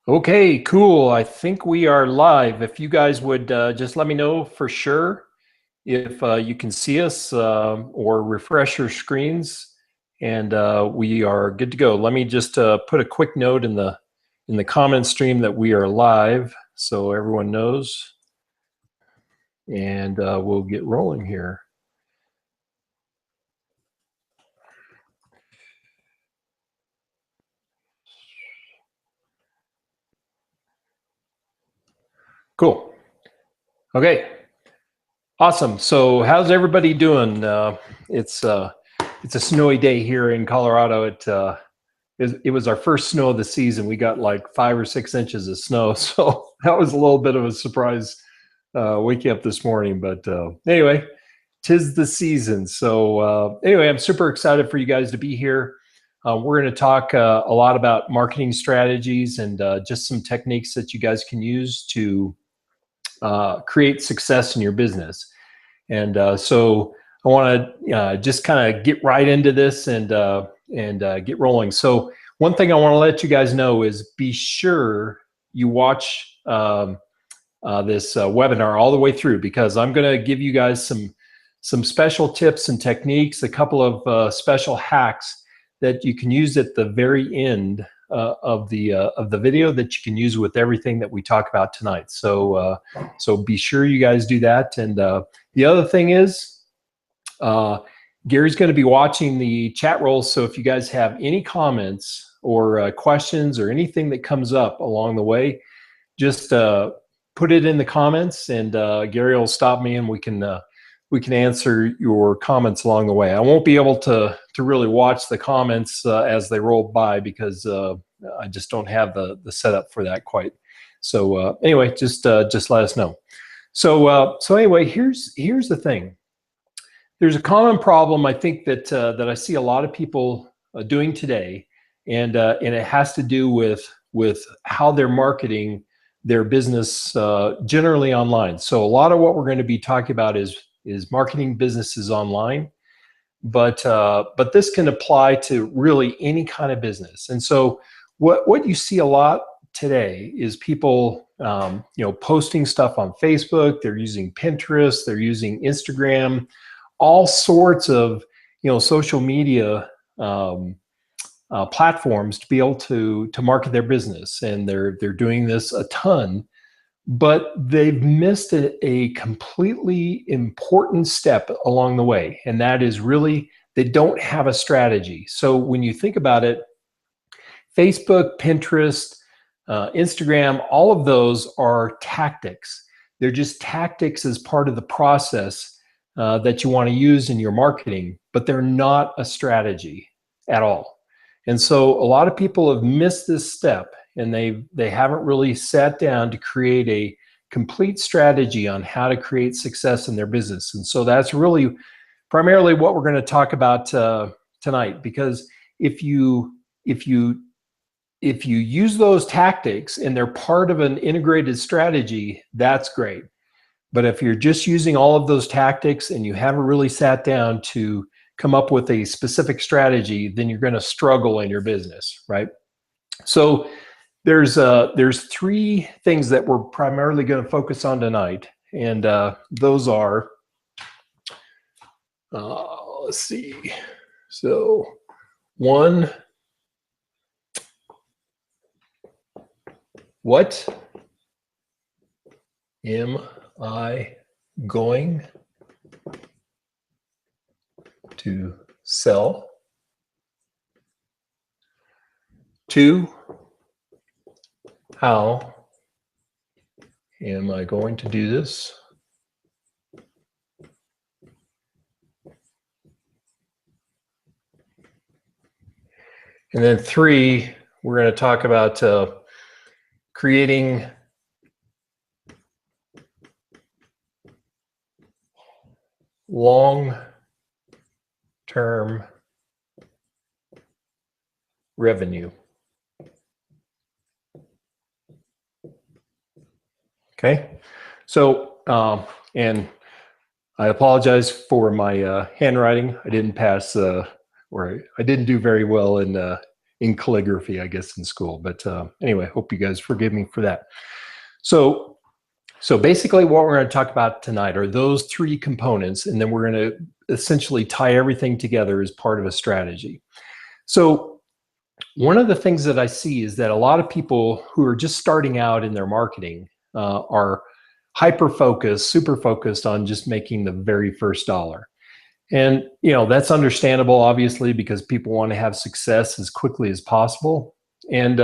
Okay, cool. I think we are live. If you guys would just let me know for sure if you can see us or refresh your screens, and we are good to go. Let me just put a quick note in the comment stream that we are live, so everyone knows, and we'll get rolling here. Cool. Okay. Awesome. So, how's everybody doing? It's a snowy day here in Colorado. It was our first snow of the season. We got like 5 or 6 inches of snow, so that was a little bit of a surprise waking up this morning. But anyway, tis the season. So anyway, I'm super excited for you guys to be here. We're going to talk a lot about marketing strategies and just some techniques that you guys can use to create success in your business. And so I want to just kind of get right into this and get rolling. So one thing I want to let you guys know is be sure you watch this webinar all the way through, because I'm going to give you guys some special tips and techniques, a couple of special hacks that you can use at the very end of the video that you can use with everything that we talk about tonight. So so be sure you guys do that. And the other thing is, Gary's going to be watching the chat rolls. So if you guys have any comments or questions or anything that comes up along the way, just put it in the comments, and Gary will stop me, and we can answer your comments along the way. I won't be able to really watch the comments as they roll by, because I just don't have the setup for that quite. So anyway, just let us know. So so anyway, here's the thing. There's a common problem, I think, that I see a lot of people doing today, and it has to do with how they're marketing their business generally online. So a lot of what we're going to be talking about is marketing businesses online, but this can apply to really any kind of business. And so what you see a lot today is people posting stuff on Facebook. They're using Pinterest. They're using Instagram, all sorts of social media platforms to be able to market their business, and they're doing this a ton, but they've missed a completely important step along the way, and that is really they don't have a strategy. So when you think about it, Facebook, Pinterest, Instagram, all of those are tactics. They're just tactics as part of the process that you want to use in your marketing, but they're not a strategy at all. And so a lot of people have missed this step, and they haven't really sat down to create a complete strategy on how to create success in their business. And so that's really primarily what we're going to talk about tonight, because if you use those tactics and they're part of an integrated strategy, that's great. But if you're just using all of those tactics and you haven't really sat down to come up with a specific strategy, then you're going to struggle in your business, right? So there's 3 things that we're primarily going to focus on tonight, and those are, let's see. So 1, what am I going to sell? 2, how am I going to do this? And then 3, we're going to talk about creating long-term revenue. Okay, so and I apologize for my handwriting. I didn't pass, or I didn't do very well in in calligraphy, I guess, in school. But anyway, hope you guys forgive me for that. So basically what we're going to talk about tonight are those three components, and then we're going to essentially tie everything together as part of a strategy. So one of the things that I see is that a lot of people who are just starting out in their marketing are hyper-focused, super focused on just making the very first dollar. And, that's understandable, obviously, because people want to have success as quickly as possible. And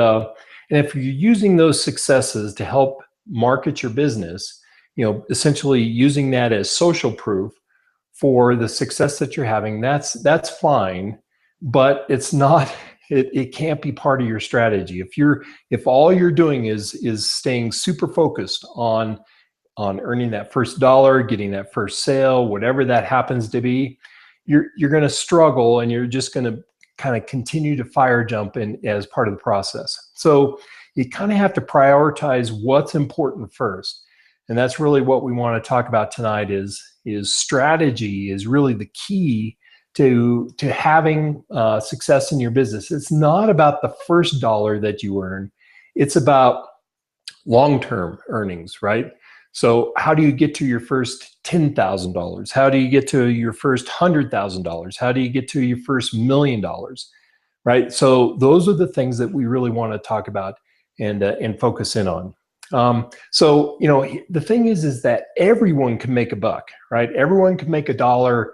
if you're using those successes to help market your business, essentially using that as social proof for the success that you're having, that's fine, but it's not, it can't be part of your strategy. If all you're doing is staying super focused on earning that first dollar, getting that first sale, whatever that happens to be, you're going to struggle, and you're just going to kind of continue to fire jump as part of the process. So you kind of have to prioritize what's important first. And that's really what we want to talk about tonight is strategy is really the key to having success in your business. It's not about the first dollar that you earn. It's about long-term earnings, right? So how do you get to your first $10,000? How do you get to your first $100,000? How do you get to your first $1 million? Right? So those are the things that we really want to talk about and focus in on. So the thing is that everyone can make a buck, right? Everyone can make $1,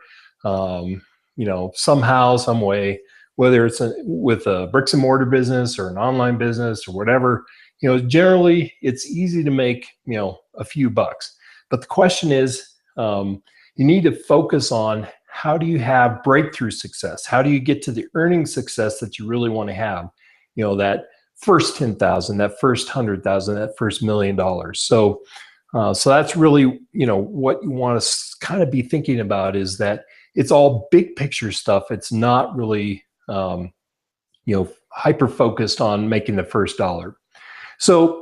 somehow, some way, whether it's with a bricks and mortar business or an online business or whatever. Generally it's easy to make, a few bucks. But the question is, you need to focus on how do you have breakthrough success? How do you get to the earning success that you really want to have? That first 10,000, that first 100,000, that first $1 million. So that's really, what you want to kind of be thinking about is that it's all big picture stuff. It's not really, hyper focused on making the first dollar. So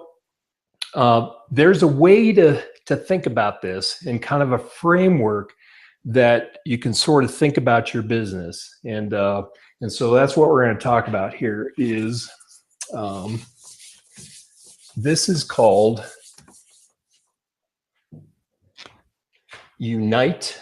there's a way to think about this in kind of a framework that you can sort of think about your business. And so that's what we're going to talk about here is this is called Unite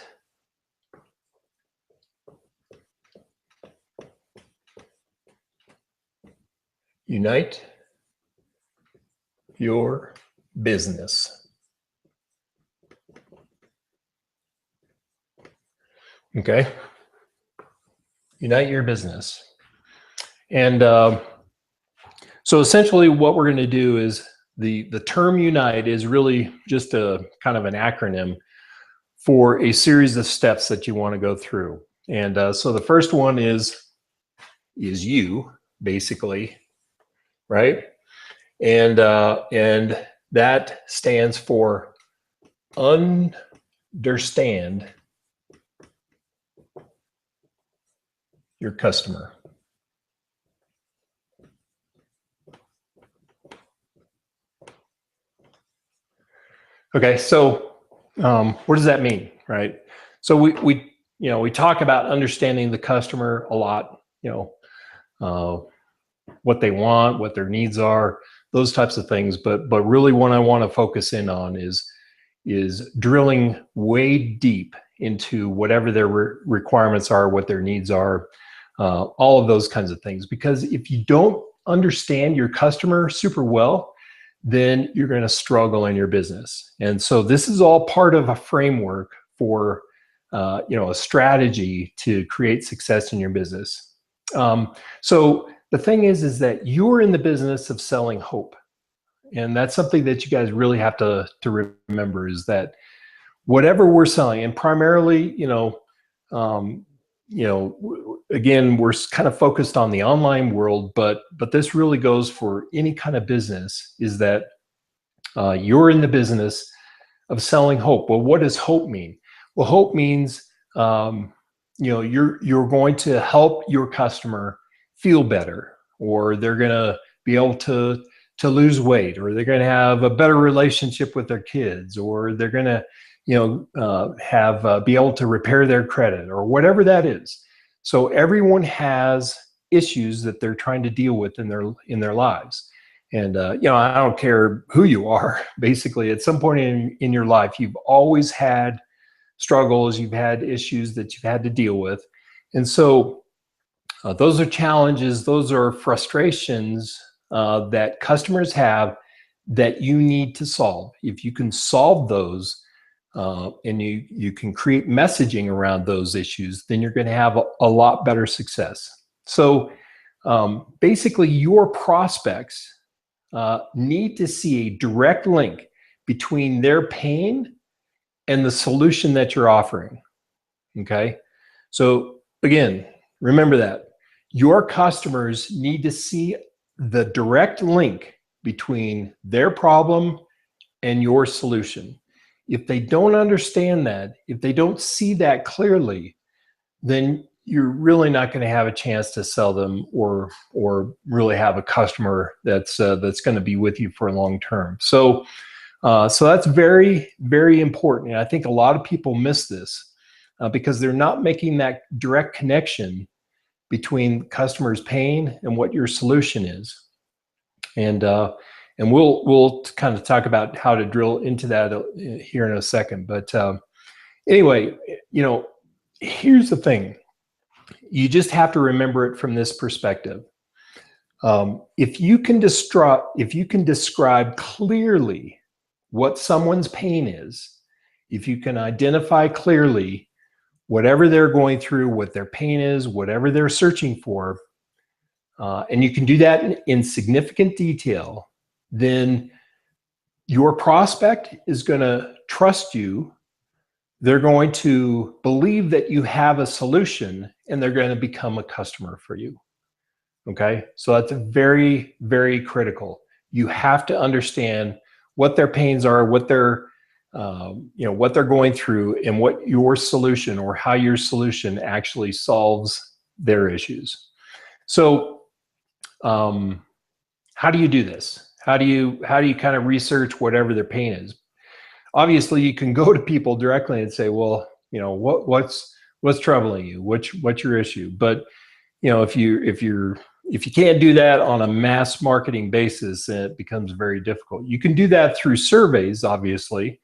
your business. Okay. Unite your business. And so essentially what we're going to do is the term unite is really just a kind of an acronym for a series of steps that you want to go through. And so the first one is you, basically, right? And that stands for understand your customer. Okay, so what does that mean, right? So we talk about understanding the customer a lot, what they want, what their needs are, those types of things. But really what I want to focus in on is drilling way deep into whatever their requirements are, what their needs are, all of those kinds of things. Because if you don't understand your customer super well, then you're going to struggle in your business. And so this is all part of a framework for a strategy to create success in your business. So the thing is that you're in the business of selling hope. And that's something that you guys really have to remember is that whatever we're selling, and primarily, again, we're kind of focused on the online world, but this really goes for any kind of business, is that you're in the business of selling hope. Well, what does hope mean? Well, hope means, you're going to help your customer feel better, or they're going to be able to lose weight, or they're going to have a better relationship with their kids, or they're going to be able to repair their credit, or whatever that is. So everyone has issues that they're trying to deal with in their lives. And I don't care who you are. Basically, at some point in your life, you've always had struggles, you've had issues that you've had to deal with, and so those are challenges, those are frustrations that customers have that you need to solve. If you can solve those and you can create messaging around those issues, then you're going to have a lot better success. So basically, your prospects need to see a direct link between their pain and the solution that you're offering. Okay. So again, remember that your customers need to see the direct link between their problem and your solution. If they don't understand that, if they don't see that clearly, then you're really not going to have a chance to sell them or really have a customer that's going to be with you for a long term. So that's very, very important. And I think a lot of people miss this because they're not making that direct connection between customers' pain and what your solution is. And we'll kind of talk about how to drill into that here in a second. But anyway, here's the thing. You just have to remember it from this perspective. If you can describe clearly what someone's pain is, if you can identify clearly whatever they're going through, what their pain is, whatever they're searching for, and you can do that in significant detail, then your prospect is going to trust you. They're going to believe that you have a solution, and they're going to become a customer for you. Okay, so that's very, very critical. You have to understand what their pains are, what they're going through, and what your solution or how your solution actually solves their issues. So, how do you do this? How do you kind of research whatever their pain is? Obviously, you can go to people directly and say, well, what's troubling you? What's your issue? But if you can't do that on a mass marketing basis, it becomes very difficult. You can do that through surveys, obviously.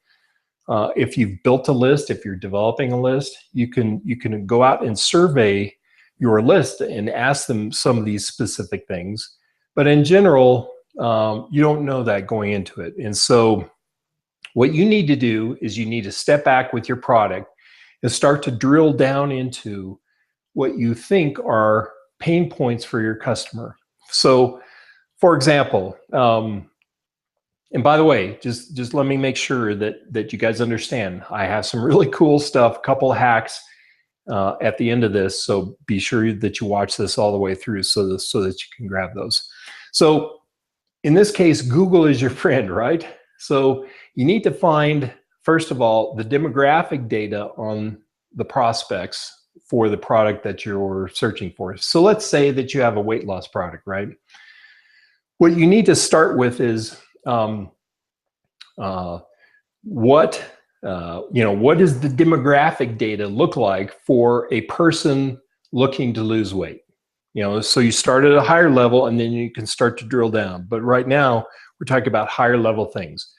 If you've built a list, if you're developing a list, you can go out and survey your list and ask them some of these specific things. But in general, you don't know that going into it. And so what you need to do is you need to step back with your product and start to drill down into what you think are pain points for your customer. So, for example, and by the way, just let me make sure that you guys understand, I have some really cool stuff, a couple of hacks at the end of this. So be sure that you watch this all the way through so that you can grab those. So in this case, Google is your friend, right? So you need to find, first of all, the demographic data on the prospects for the product that you're searching for. So let's say that you have a weight loss product, right? What you need to start with is what does the demographic data look like for a person looking to lose weight? So you start at a higher level and then you can start to drill down. But right now we're talking about higher level things.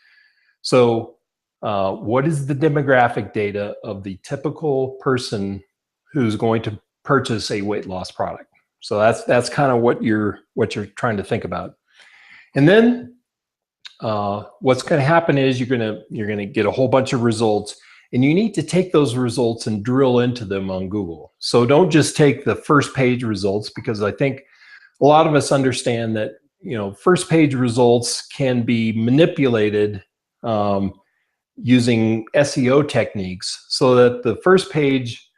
So what is the demographic data of the typical person who's going to purchase a weight loss product? So that's kind of what you're trying to think about. And then what's going to happen is you're going to get a whole bunch of results, and you need to take those results and drill into them on Google. So don't just take the first page results, because I think a lot of us understand that first page results can be manipulated using SEO techniques, so that the first page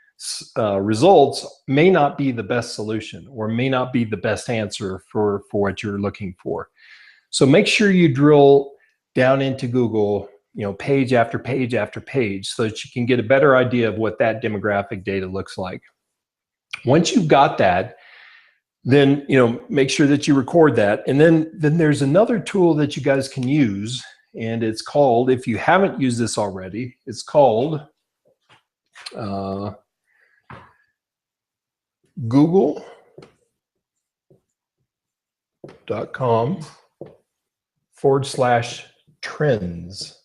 results may not be the best solution or may not be the best answer for what you're looking for. So make sure you drill down into Google, page after page after page, so that you can get a better idea of what that demographic data looks like. Once you've got that, then make sure that you record that. And then there's another tool that you guys can use, and it's called, if you haven't used this already, it's called Google google.com/trends.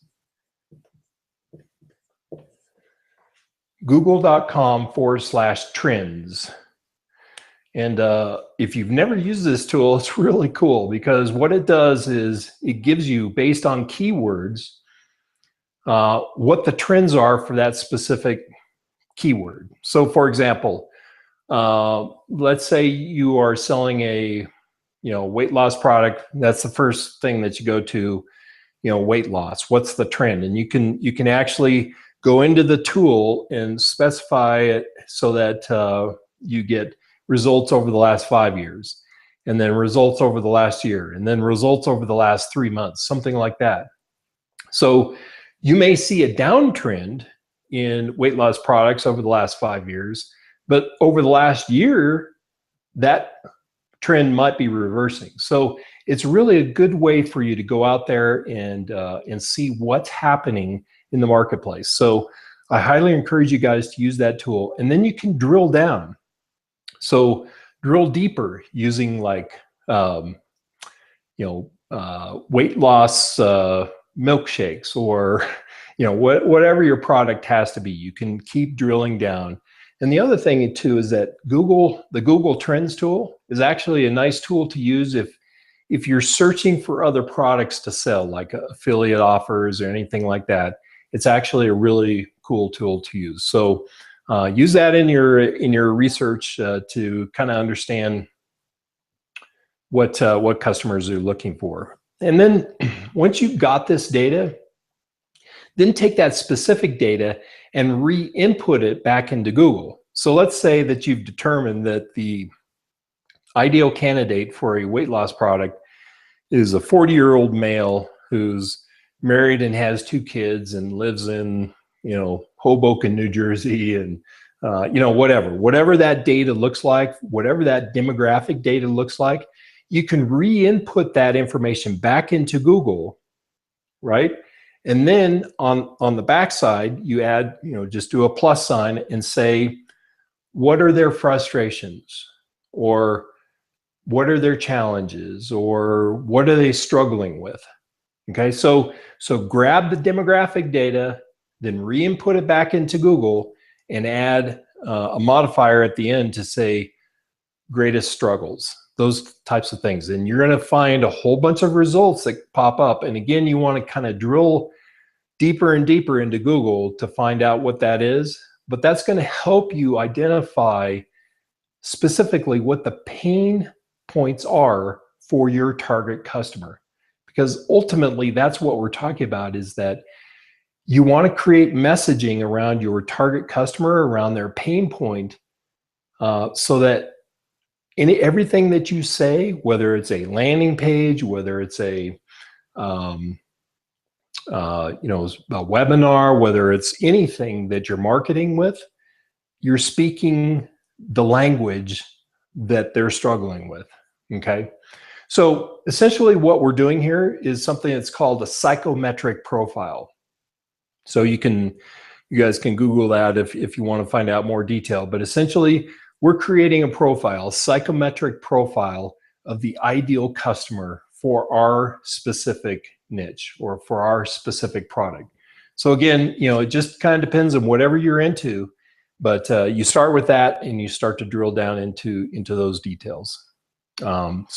google.com/trends. And if you've never used this tool, it's really cool because what it does is it gives you, based on keywords, what the trends are for that specific keyword. So for example, let's say you are selling a weight loss product. That's the first thing that you go to, weight loss. What's the trend? And you can actually go into the tool and specify it so that you get results over the last 5 years, and then results over the last year, and then results over the last 3 months, something like that. So you may see a downtrend in weight loss products over the last 5 years, but over the last year, that trend might be reversing. So it's really a good way for you to go out there and see what's happening in the marketplace. So I highly encourage you guys to use that tool, and then you can drill down. So drill deeper using like weight loss milkshakes, or whatever your product has to be. You can keep drilling down. And the other thing too is that the Google Trends tool is actually a nice tool to use if you're searching for other products to sell, like affiliate offers or anything like that. It's actually a really cool tool to use. So use that in your research to kind of understand what customers are looking for. And then once you've got this data, then take that specific data and re-input it back into Google. So let's say that you've determined that the ideal candidate for a weight loss product is a 40-year-old male who's married and has 2 kids and lives in Hoboken, New Jersey, and whatever that data looks like, whatever that demographic data looks like, you can re-input that information back into Google, right? And then on the backside, you add, just do a plus sign and say, what are their frustrations, or what are their challenges, or what are they struggling with? Okay, so grab the demographic data, then re-input it back into Google, and add a modifier at the end to say greatest struggles, those types of things. And you're going to find a whole bunch of results that pop up. And again, you want to kind of drill deeper and deeper into Google to find out what that is. But that's going to help you identify specifically what the pain points are for your target customer. Because ultimately, that's what we're talking about, is that you want to create messaging around your target customer, around their pain point, so that everything that you say, whether it's a landing page, whether it's a webinar, whether it's anything that you're marketing with, you're speaking the language that they're struggling with. Okay. So essentially what we're doing here is something that's called a psychometric profile. So you guys can Google that if you want to find out more detail, but essentially we're creating a profile, a psychometric profile of the ideal customer for our specific niche or for our specific product. So again, it just kind of depends on whatever you're into, but you start with that and you start to drill down into those details. Then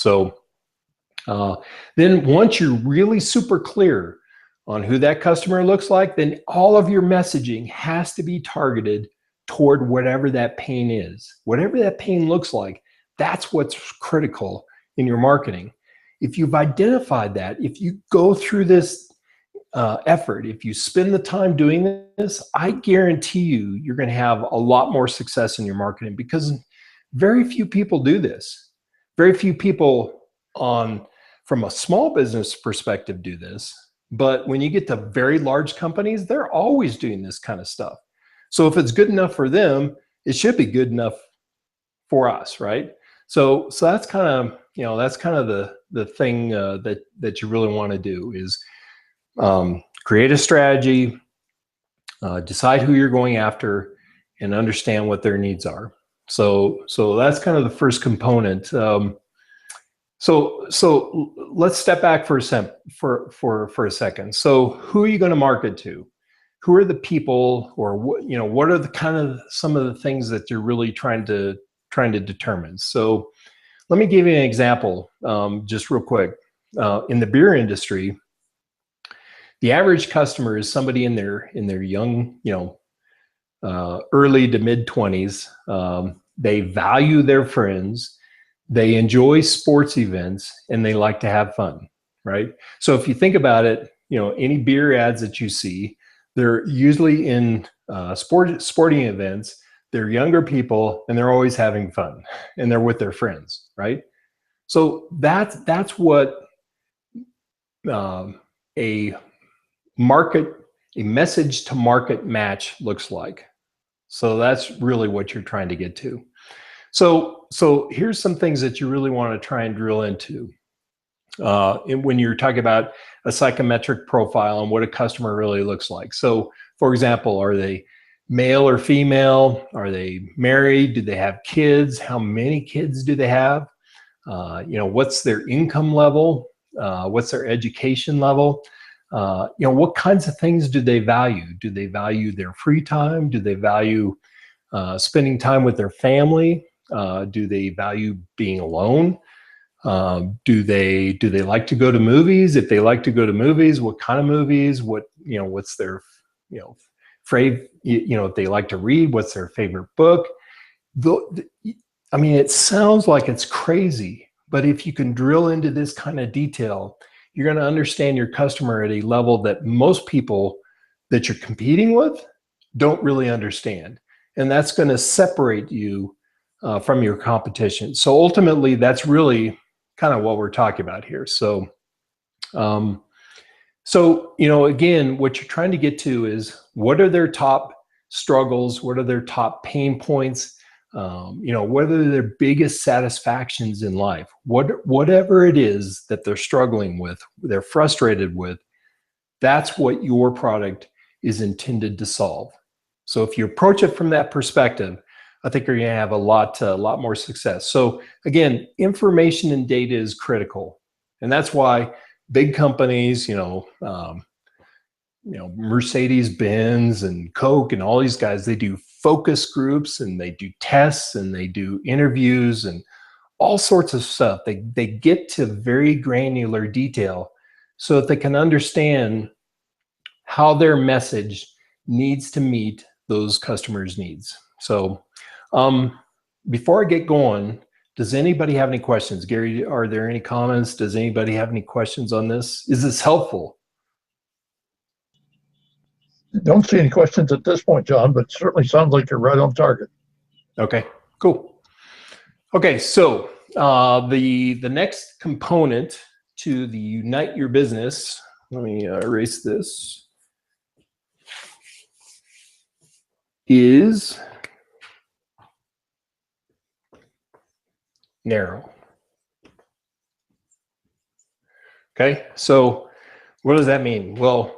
once you're really super clear on who that customer looks like, then all of your messaging has to be targeted toward whatever that pain is. Whatever that pain looks like, that's what's critical in your marketing. If you've identified that, if you go through this effort, if you spend the time doing this, I guarantee you're going to have a lot more success in your marketing, because very few people do this. Very few people from a small business perspective do this. But when you get to very large companies, they're always doing this kind of stuff. So if it's good enough for them, it should be good enough for us, right? So that's kind of the thing that you really want to do is create a strategy, decide who you're going after, and understand what their needs are. So that's kind of the first component. So let's step back for a second. So who are you going to market to? Who are the people, or what are the kind of some of the things that you're really trying to determine? So let me give you an example, just real quick. In the beer industry, the average customer is somebody in their young, early to mid 20s. They value their friends. They enjoy sports events, and they like to have fun, right? So if you think about it, any beer ads that you see, they're usually in sporting events. They're younger people, and they're always having fun, and they're with their friends, right? So that's what a message to market match looks like. So that's really what you're trying to get to. So here's some things that you really want to try and drill into when you're talking about a psychometric profile and what a customer really looks like. So, for example, are they male or female? Are they married? Do they have kids? How many kids do they have? What's their income level? What's their education level? What kinds of things do they value? Do they value their free time? Do they value spending time with their family? Do they value being alone? Do they like to go to movies? If they like to go to movies, what kind of movies? What's their favorite? If they like to read, what's their favorite book? I mean, it sounds like it's crazy, but if you can drill into this kind of detail, you're going to understand your customer at a level that most people that you're competing with don't really understand. And that's going to separate you from your competition. So ultimately, that's really kind of what we're talking about here. So, again, what you're trying to get to is what are their top struggles? What are their top pain points? What are their biggest satisfactions in life? Whatever it is that they're struggling with, they're frustrated with, that's what your product is intended to solve. So if you approach it from that perspective, I think you're going to have a lot more success. So again, information and data is critical, and that's why big companies, Mercedes-Benz and Coke and all these guys, they do focus groups and they do tests and they do interviews and all sorts of stuff. They get to very granular detail so that they can understand how their message needs to meet those customers' needs. So before I get going, does anybody have any questions? Gary, are there any comments? Does anybody have any questions on this? Is this helpful? Don't see any questions at this point, John, but certainly sounds like you're right on target. Okay, cool. Okay, so the next component to the Unite Your Business, let me erase this, is narrow. Okay, so what does that mean? Well,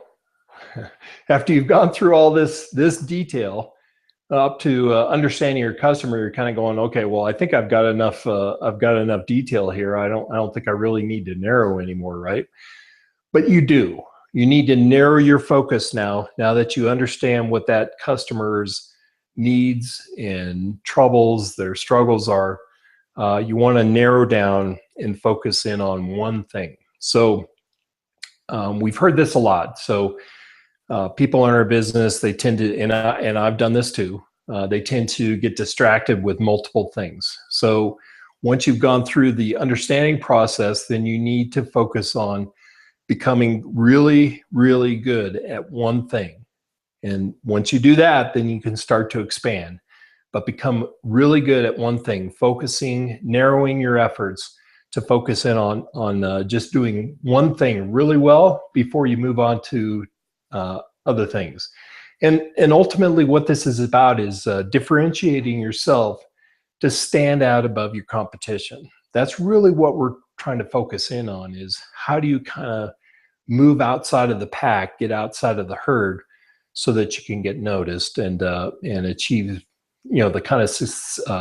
after you've gone through all this detail up to understanding your customer, you're kind of going, okay, well, I think I've got enough detail here. I don't think I really need to narrow anymore, right? But you do. You need to narrow your focus now that you understand what that customer's needs and troubles, their struggles are. You want to narrow down and focus in on one thing. So we've heard this a lot. So people in our business, they tend to, and I've done this too, they tend to get distracted with multiple things. So once you've gone through the understanding process, then you need to focus on becoming really, really good at one thing. And once you do that, then you can start to expand. But become really good at one thing, focusing, narrowing your efforts to focus in on just doing one thing really well before you move on to other things. And ultimately what this is about is differentiating yourself to stand out above your competition. That's really what we're trying to focus in on, is how do you kind of move outside of the pack, get outside of the herd so that you can get noticed and achieve the kind of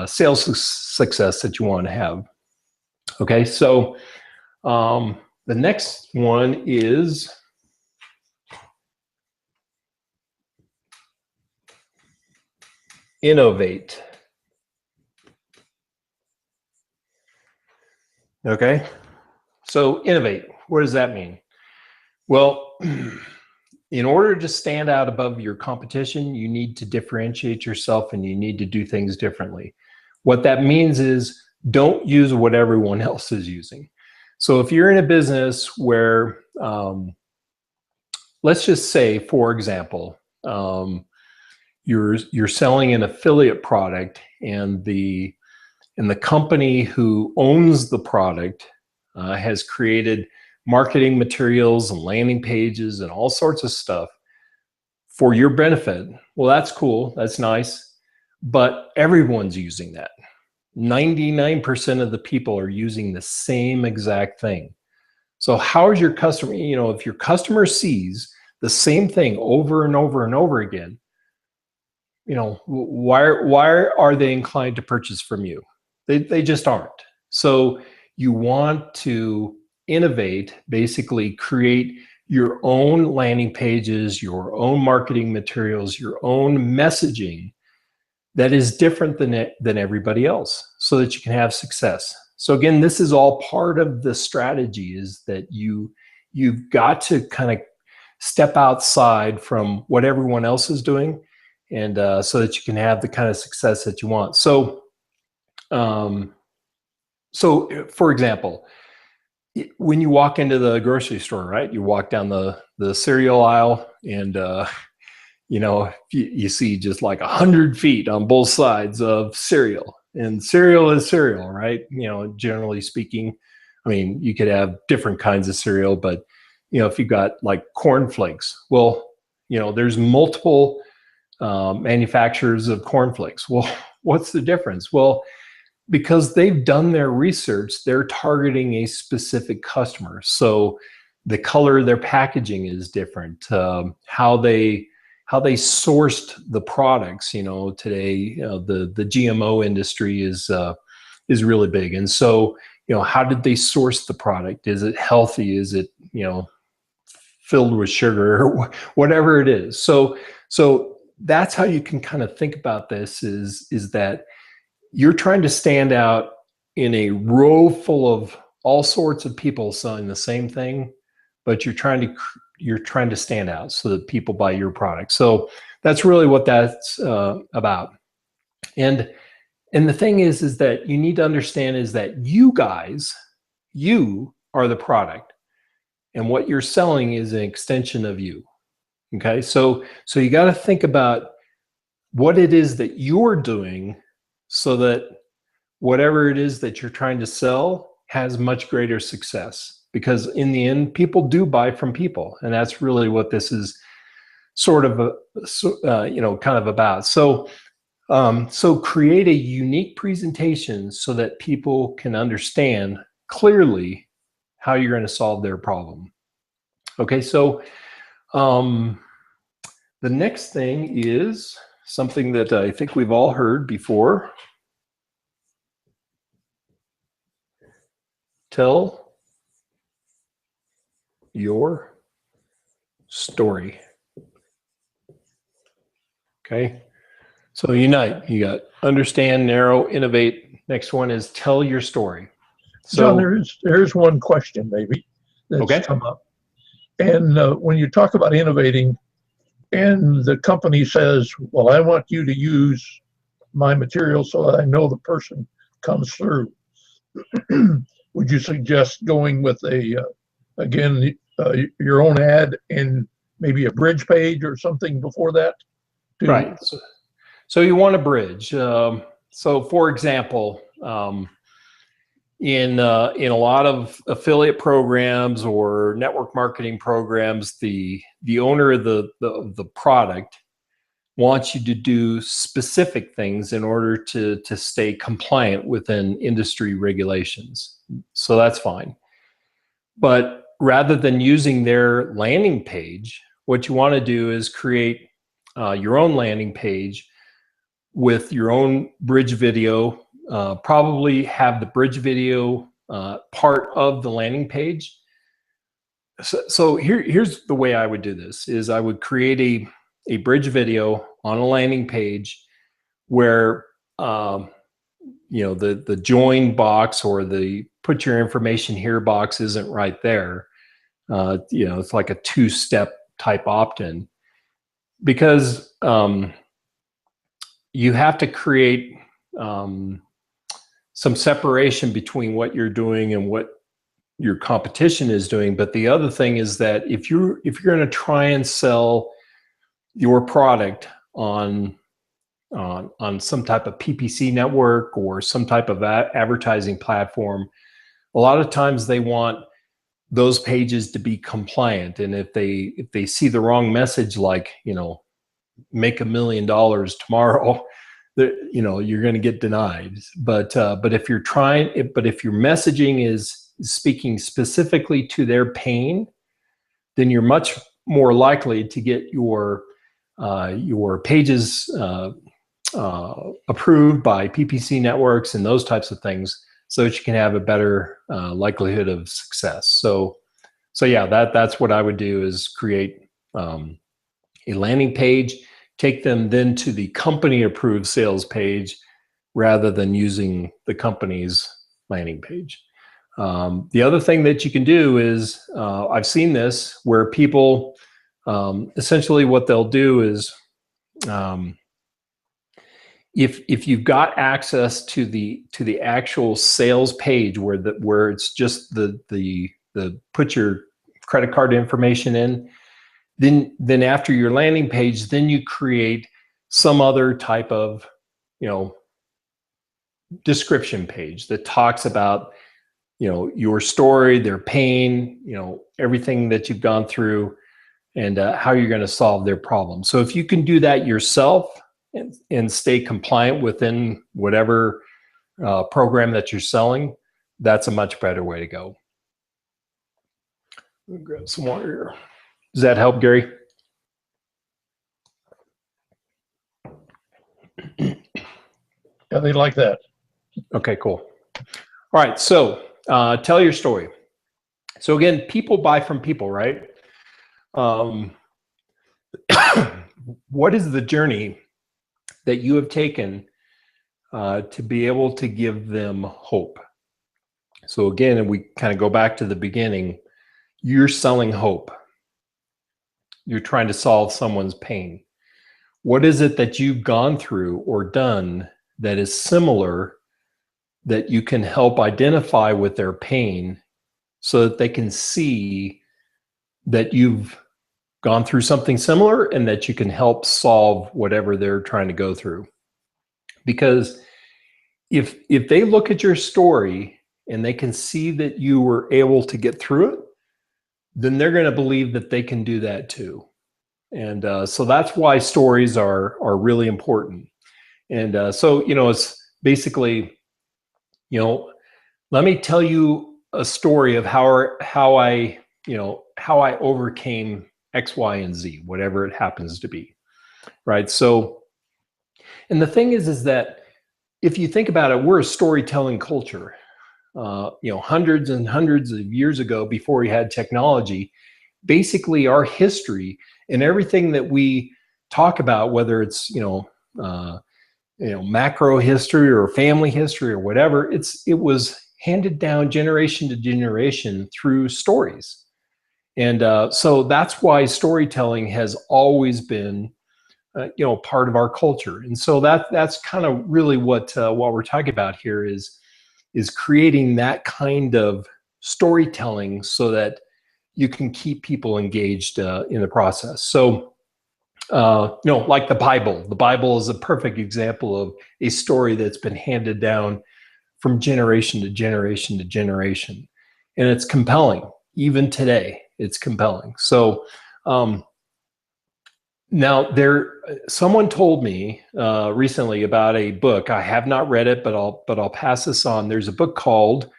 sales success that you want to have. Okay, so the next one is innovate. Okay, so innovate, what does that mean? Well, in order to stand out above your competition, you need to differentiate yourself and you need to do things differently. What that means is don't use what everyone else is using. So if you're in a business where, let's just say, for example, you're selling an affiliate product, and the company who owns the product has created marketing materials and landing pages and all sorts of stuff for your benefit. Well, that's cool. That's nice. But everyone's using that. 99% of the people are using the same exact thing. So how is your customer, if your customer sees the same thing over and over and over again, why are they inclined to purchase from you? They just aren't. So you want to innovate, basically create your own landing pages, your own marketing materials, your own messaging that is different than everybody else, so that you can have success. So again, this is all part of the strategy, is that you've got to kind of step outside from what everyone else is doing, and so that you can have the kind of success that you want. So, for example, when you walk into the grocery store, right? You walk down the cereal aisle, and you see just like 100 feet on both sides of cereal, and cereal is cereal, right? Generally speaking, I mean, you could have different kinds of cereal, but if you got like cornflakes, well, there's multiple manufacturers of cornflakes. Well, what's the difference? Well, because they've done their research, they're targeting a specific customer. So the color of their packaging is different. How they sourced the products. Today the GMO industry is really big, and so how did they source the product? Is it healthy? Is it filled with sugar, or whatever it is? So that's how you can kind of think about this. Is that you're trying to stand out in a row full of all sorts of people selling the same thing, but you're trying to stand out so that people buy your product. So that's really what that's about. And the thing is that you need to understand is that you are the product, and what you're selling is an extension of you. Okay, so you got to think about what it is that you're doing, so that whatever it is that you're trying to sell has much greater success, because in the end, people do buy from people, and that's really what this is sort of kind of about. So create a unique presentation so that people can understand clearly how you're going to solve their problem. Okay, so the next thing is something that I think we've all heard before. Tell your story. Okay, so unite. You got understand, narrow, innovate. Next one is tell your story. So John, there's one question maybe that's come up. And when you talk about innovating, and the company says, well, I want you to use my material so that I know the person comes through. Would you suggest going with your own ad and maybe a bridge page or something before that? Right. So you want a bridge. So for example, in a lot of affiliate programs or network marketing programs, the owner of the product wants you to do specific things in order to stay compliant within industry regulations. So that's fine. But rather than using their landing page, what you want to do is create your own landing page with your own bridge video. Probably have the bridge video part of the landing page. So here's the way I would do this: is I would create a bridge video on a landing page where the join box or the put your information here box isn't right there. It's like a two-step type opt-in, because you have to create some separation between what you're doing and what your competition is doing. But the other thing is that if you're going to try and sell your product on some type of PPC network or some type of advertising platform, a lot of times they want those pages to be compliant. And if they see the wrong message, like, make $1 million tomorrow, you're going to get denied. But if your messaging is speaking specifically to their pain, then you're much more likely to get your pages approved by PPC networks and those types of things, so that you can have a better likelihood of success. So yeah, that's what I would do, is create a landing page, take them then to the company approved sales page rather than using the company's landing page. The other thing that you can do is, I've seen this where people, essentially what they'll do is, if you've got access to the actual sales page where it's just the put your credit card information in, then after your landing page, then you create some other type of description page that talks about your story, their pain, everything that you've gone through, and how you're going to solve their problem. So if you can do that yourself and stay compliant within whatever program that you're selling, that's a much better way to go. Let me grab some water here. Does that help, Gary? Yeah, they like that. Okay, cool. All right, so tell your story. So again, people buy from people, right? What is the journey that you have taken to be able to give them hope? So again, and we kind of go back to the beginning, you're selling hope. You're trying to solve someone's pain. What is it that you've gone through or done that is similar, that you can help identify with their pain, so that they can see that you've gone through something similar and that you can help solve whatever they're trying to go through? Because if they look at your story and they can see that you were able to get through it, then they're going to believe that they can do that too. And so that's why stories are really important. And so, it's basically, let me tell you a story of how I overcame X, Y, and Z, whatever it happens to be, right? So, and the thing is that if you think about it, we're a storytelling culture. Hundreds and hundreds of years ago, before we had technology, basically our history and everything that we talk about, whether it's macro history or family history or whatever, it was handed down generation to generation through stories. And so that's why storytelling has always been part of our culture. And so that's kind of really what we're talking about here is creating that kind of storytelling so that you can keep people engaged in the process. So, like the Bible. The Bible is a perfect example of a story that's been handed down from generation to generation to generation. And it's compelling. Even today, it's compelling. So now someone told me recently about a book. I have not read it, but I'll pass this on. There's a book called,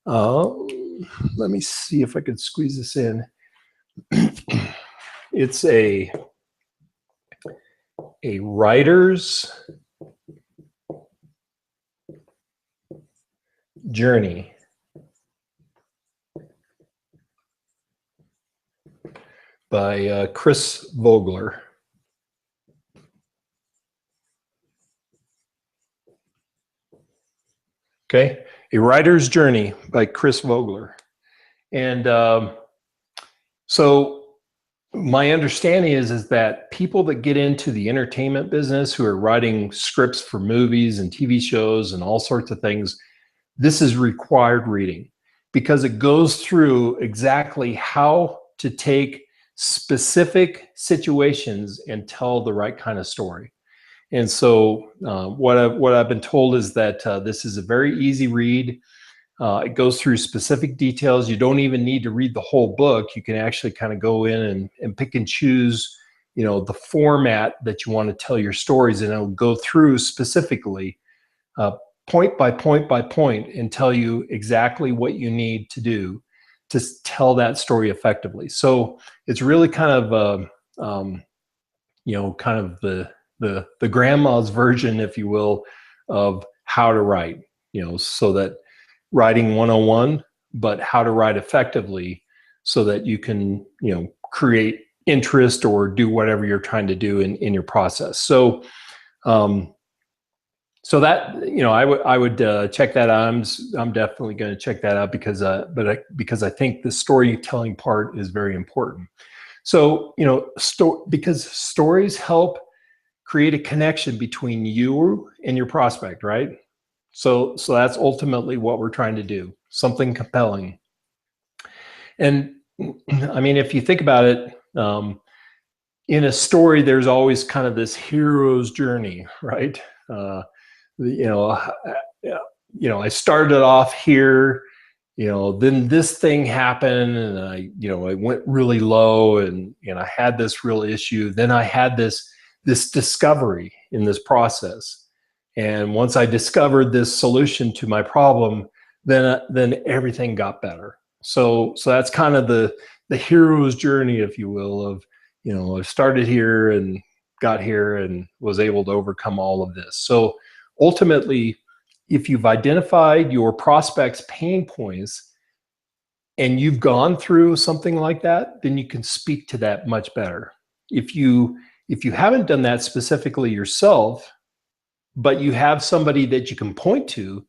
let me see if I could squeeze this in. It's a writer's journey by Chris Vogler. Okay, A Writer's Journey by Chris Vogler. And so my understanding is that people that get into the entertainment business who are writing scripts for movies and TV shows and all sorts of things, this is required reading because it goes through exactly how to take specific situations and tell the right kind of story. And so what I've been told is that this is a very easy read. It goes through specific details. You don't even need to read the whole book. You can actually kind of go in and pick and choose, the format that you want to tell your stories, and it'll go through specifically, point by point by point, and tell you exactly what you need to do to tell that story effectively. So it's really kind of, kind of the grandma's version, if you will, of how to write. So that writing 101, but how to write effectively so that you can, create interest or do whatever you're trying to do in your process. So, so that, I would check that out. I'm definitely going to check that out because I think the storytelling part is very important. So, because stories help create a connection between you and your prospect, right? So that's ultimately what we're trying to do, something compelling. And I mean, if you think about it, in a story, there's always kind of this hero's journey, right? I started off here, then this thing happened, and I went really low, and I had this real issue. Then I had this discovery in this process. And once I discovered this solution to my problem, then everything got better. So that's kind of the hero's journey, if you will, of, I started here and got here and was able to overcome all of this. So ultimately, if you've identified your prospect's pain points and you've gone through something like that, then you can speak to that much better. If you haven't done that specifically yourself, but you have somebody that you can point to,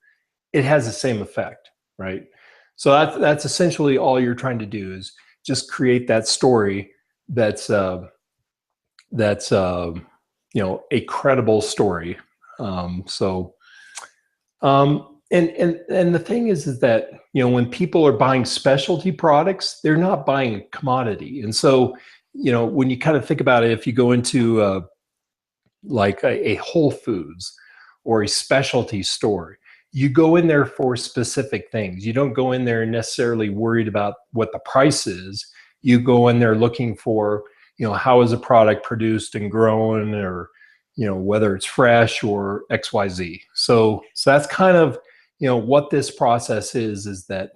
it has the same effect, right? So that's essentially all you're trying to do, is just create that story that's a credible story. And the thing is that, when people are buying specialty products, they're not buying a commodity. And so, when you kind of think about it, if you go into like a Whole Foods or a specialty store, you go in there for specific things. You don't go in there necessarily worried about what the price is. You go in there looking for, how is a product produced and grown, or, whether it's fresh or XYZ. So that's kind of, what this process is that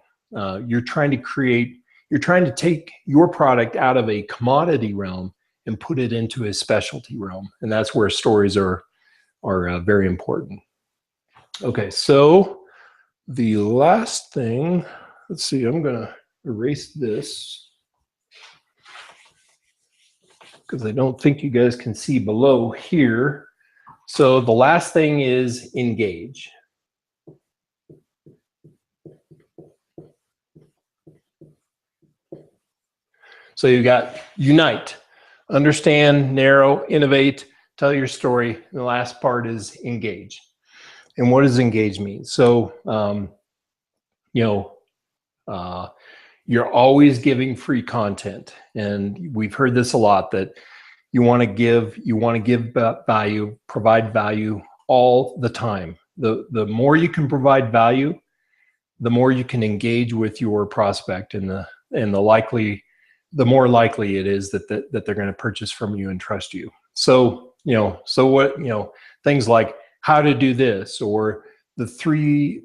you're trying to take your product out of a commodity realm and put it into a specialty realm. And that's where stories are very important. Okay, so the last thing, let's see, I'm going to erase this because I don't think you guys can see below here. So the last thing is engage. So you got unite, understand, narrow, innovate, tell your story. And the last part is engage. And what does engage mean? So, you're always giving free content. And we've heard this a lot, that you want to give value, provide value all the time. The more you can provide value, the more you can engage with your prospect, and the more likely it is that they're going to purchase from you and trust you. So, things like how to do this, or the three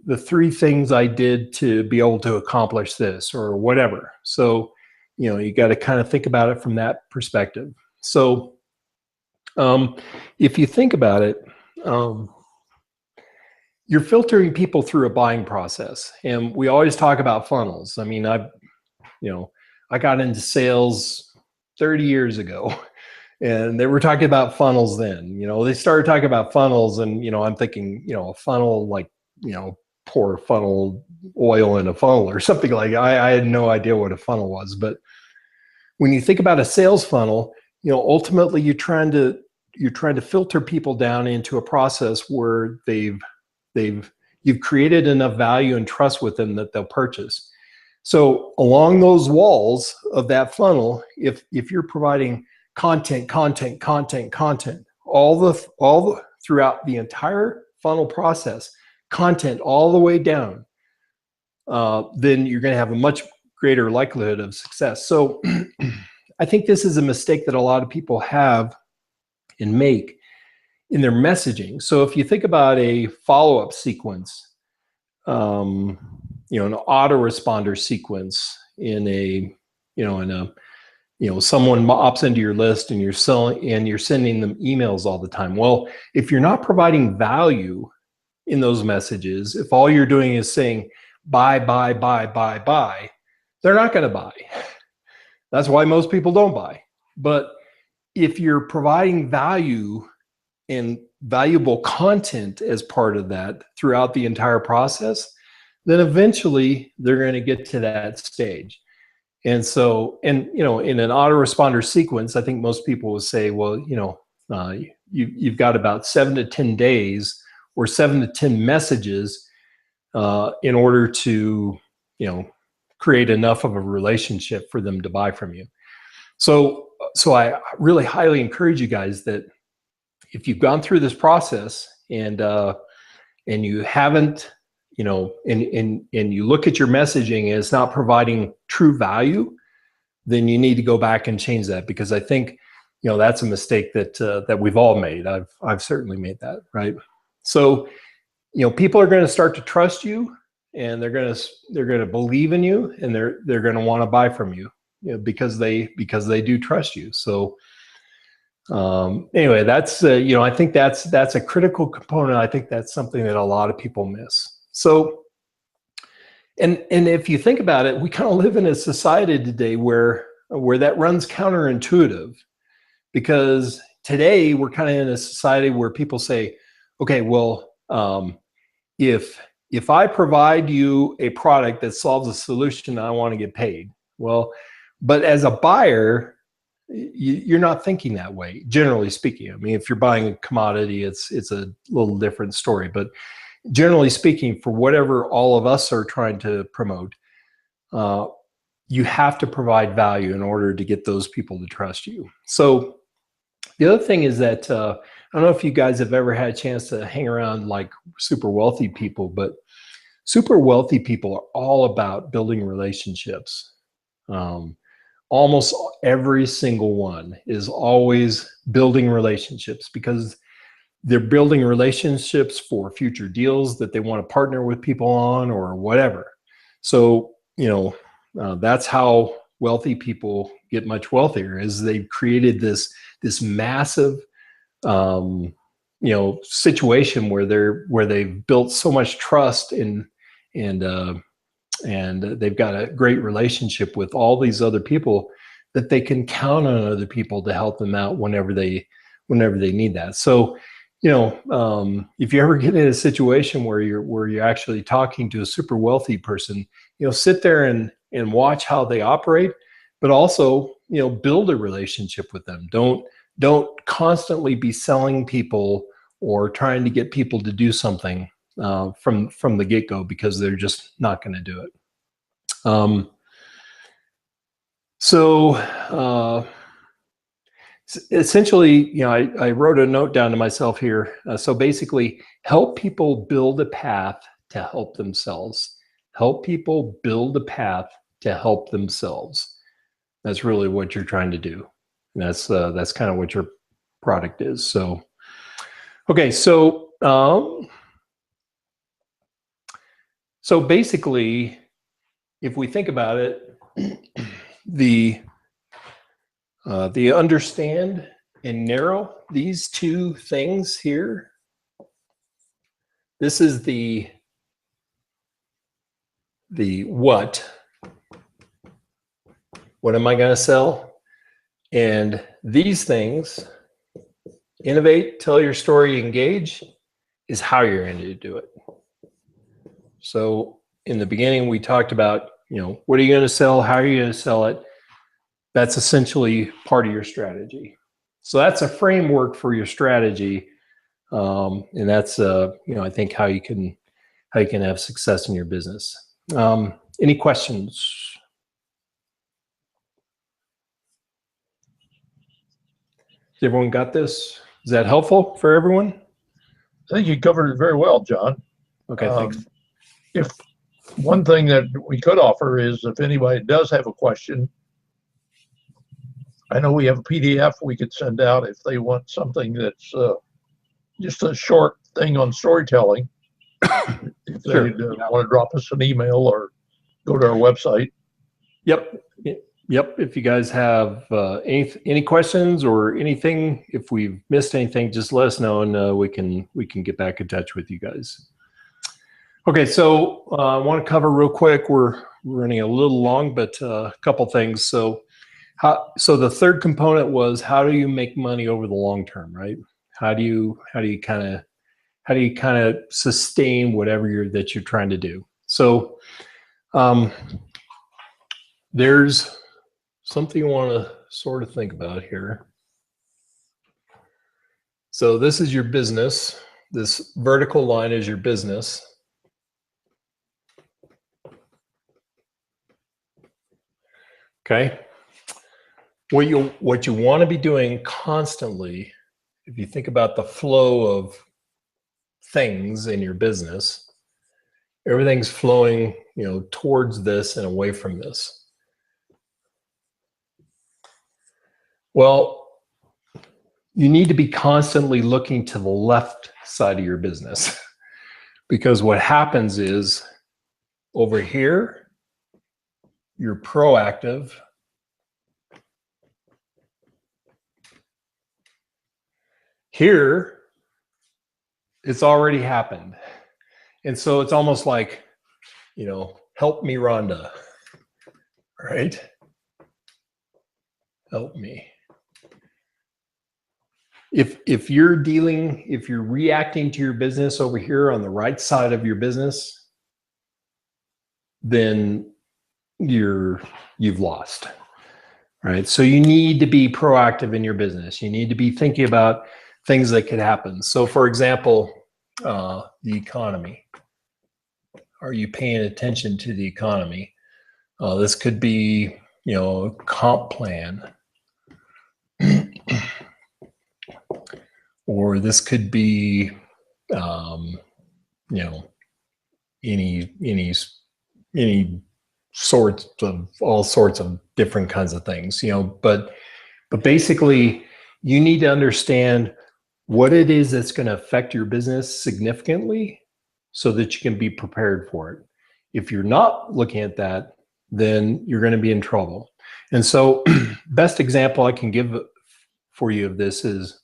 things I did to be able to accomplish this, or whatever. So, you got to kind of think about it from that perspective. So, if you think about it, you're filtering people through a buying process, and we always talk about funnels. I mean, I've I got into sales 30 years ago, and they were talking about funnels then. They started talking about funnels, and I'm thinking, a funnel like, pour funnel oil in a funnel or something like that. I had no idea what a funnel was. But when you think about a sales funnel, ultimately you're trying to filter people down into a process where you've created enough value and trust with them that they'll purchase. So along those walls of that funnel, if you're providing content, all throughout the entire funnel process, content all the way down, then you're going to have a much greater likelihood of success. So I think this is a mistake that a lot of people have and make in their messaging. So if you think about a follow-up sequence, an autoresponder sequence someone opts into your list and you're sending them emails all the time. Well, if you're not providing value in those messages, if all you're doing is saying buy, they're not going to buy. That's why most people don't buy. But if you're providing value and valuable content as part of that throughout the entire process, then eventually they're going to get to that stage. And so, in an autoresponder sequence, I think most people will say, well, you've got about 7 to 10 days or 7 to 10 messages in order to, create enough of a relationship for them to buy from you. So I really highly encourage you guys that if you've gone through this process and you haven't, and you look at your messaging and it's not providing true value, then you need to go back and change that, because I think, that's a mistake that we've all made. I've certainly made that, right? So, people are going to start to trust you, and they're going to believe in you, and they're going to want to buy from you, because they do trust you. So anyway, that's I think that's a critical component. I think that's something that a lot of people miss. So, and if you think about it, we kind of live in a society today where that runs counterintuitive, because today we're kind of in a society where people say, okay, well, if I provide you a product that solves a solution, I want to get paid. Well, but as a buyer, you're not thinking that way, generally speaking. I mean, if you're buying a commodity, it's a little different story. But generally speaking, for whatever all of us are trying to promote, you have to provide value in order to get those people to trust you. So the other thing is that I don't know if you guys have ever had a chance to hang around like super wealthy people, but super wealthy people are all about building relationships. Almost every single one is always building relationships, because they're building relationships for future deals that they want to partner with people on or whatever. So, that's how wealthy people get much wealthier, is they've created this massive, situation where they've built so much trust and they've got a great relationship with all these other people that they can count on other people to help them out whenever they need that. So, if you ever get in a situation where you're actually talking to a super wealthy person, sit there and watch how they operate, but also, build a relationship with them. Don't constantly be selling people or trying to get people to do something from the get-go, because they're just not going to do it. Essentially, I wrote a note down to myself here. So basically, help people build a path to help themselves. Help people build a path to help themselves. That's really what you're trying to do. And that's kind of what your product is. So, okay, so basically, if we think about it, the understand and narrow, these two things here, this is the what, What am I going to sell? And these things, innovate, tell your story, engage, is how you're going to do it. So in the beginning, we talked about, what are you going to sell? How are you going to sell it? That's essentially part of your strategy. So that's a framework for your strategy. And that's, I think how you can have success in your business. Any questions? Has everyone got this? Is that helpful for everyone? I think you covered it very well, John. Okay, thanks. If one thing that we could offer is if anybody does have a question, I know we have a PDF we could send out if they want something that's just a short thing on storytelling. If they want to drop us an email or go to our website. Yep. If you guys have any questions or anything, if we've missed anything, just let us know, and we can get back in touch with you guys. Okay, so I want to cover real quick. We're running a little long, but a couple things. So the third component was, how do you make money over the long term, right? How do you kind of sustain whatever that you're trying to do? So there's something you want to sort of think about here. So this is your business. This vertical line is your business. Okay. What you want to be doing constantly, if you think about the flow of things in your business, everything's flowing, towards this and away from this. Well, you need to be constantly looking to the left side of your business, because what happens is over here, you're proactive. Here, it's already happened. And so it's almost like, help me, Rhonda, right? Help me. If you're reacting to your business over here on the right side of your business, then you've lost, right? So you need to be proactive in your business. You need to be thinking about things that could happen. So for example, the economy. Are you paying attention to the economy? This could be, a comp plan. Or this could be, any sorts of all sorts of different kinds of things, but basically you need to understand what it is that's going to affect your business significantly so that you can be prepared for it. If you're not looking at that, then you're going to be in trouble. And so best example I can give for you of this is,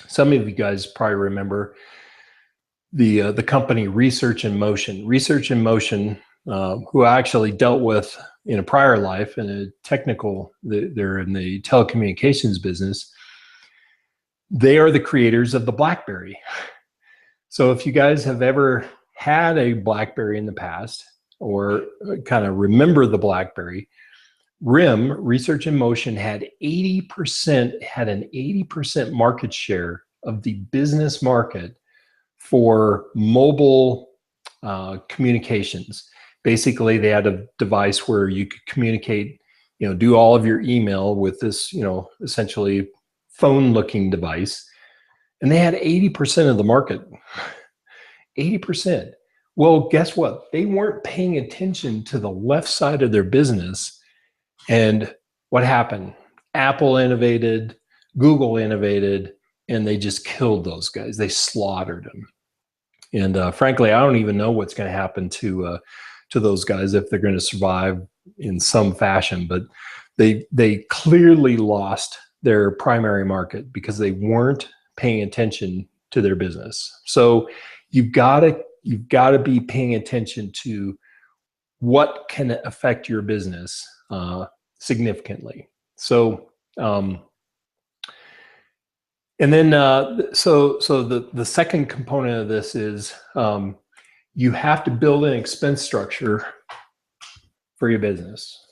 some of you guys probably remember the company Research in Motion. Research in Motion, who I actually dealt with in a prior life in a technical, they're in the telecommunications business. They are the creators of the BlackBerry. So if you guys have ever had a BlackBerry in the past or kind of remember the BlackBerry, RIM, Research in Motion, had an 80% market share of the business market for mobile communications. Basically, they had a device where you could communicate, do all of your email with this, essentially phone-looking device. And they had 80% of the market. 80%. Well, guess what? They weren't paying attention to the left side of their business. And what happened? Apple innovated, Google innovated, and they just killed those guys. They slaughtered them. And frankly, I don't even know what's going to happen to those guys, if they're going to survive in some fashion. But they clearly lost their primary market because they weren't paying attention to their business. So you've got to be paying attention to what can affect your business. significantly. So, and then, so the second component of this is you have to build an expense structure for your business.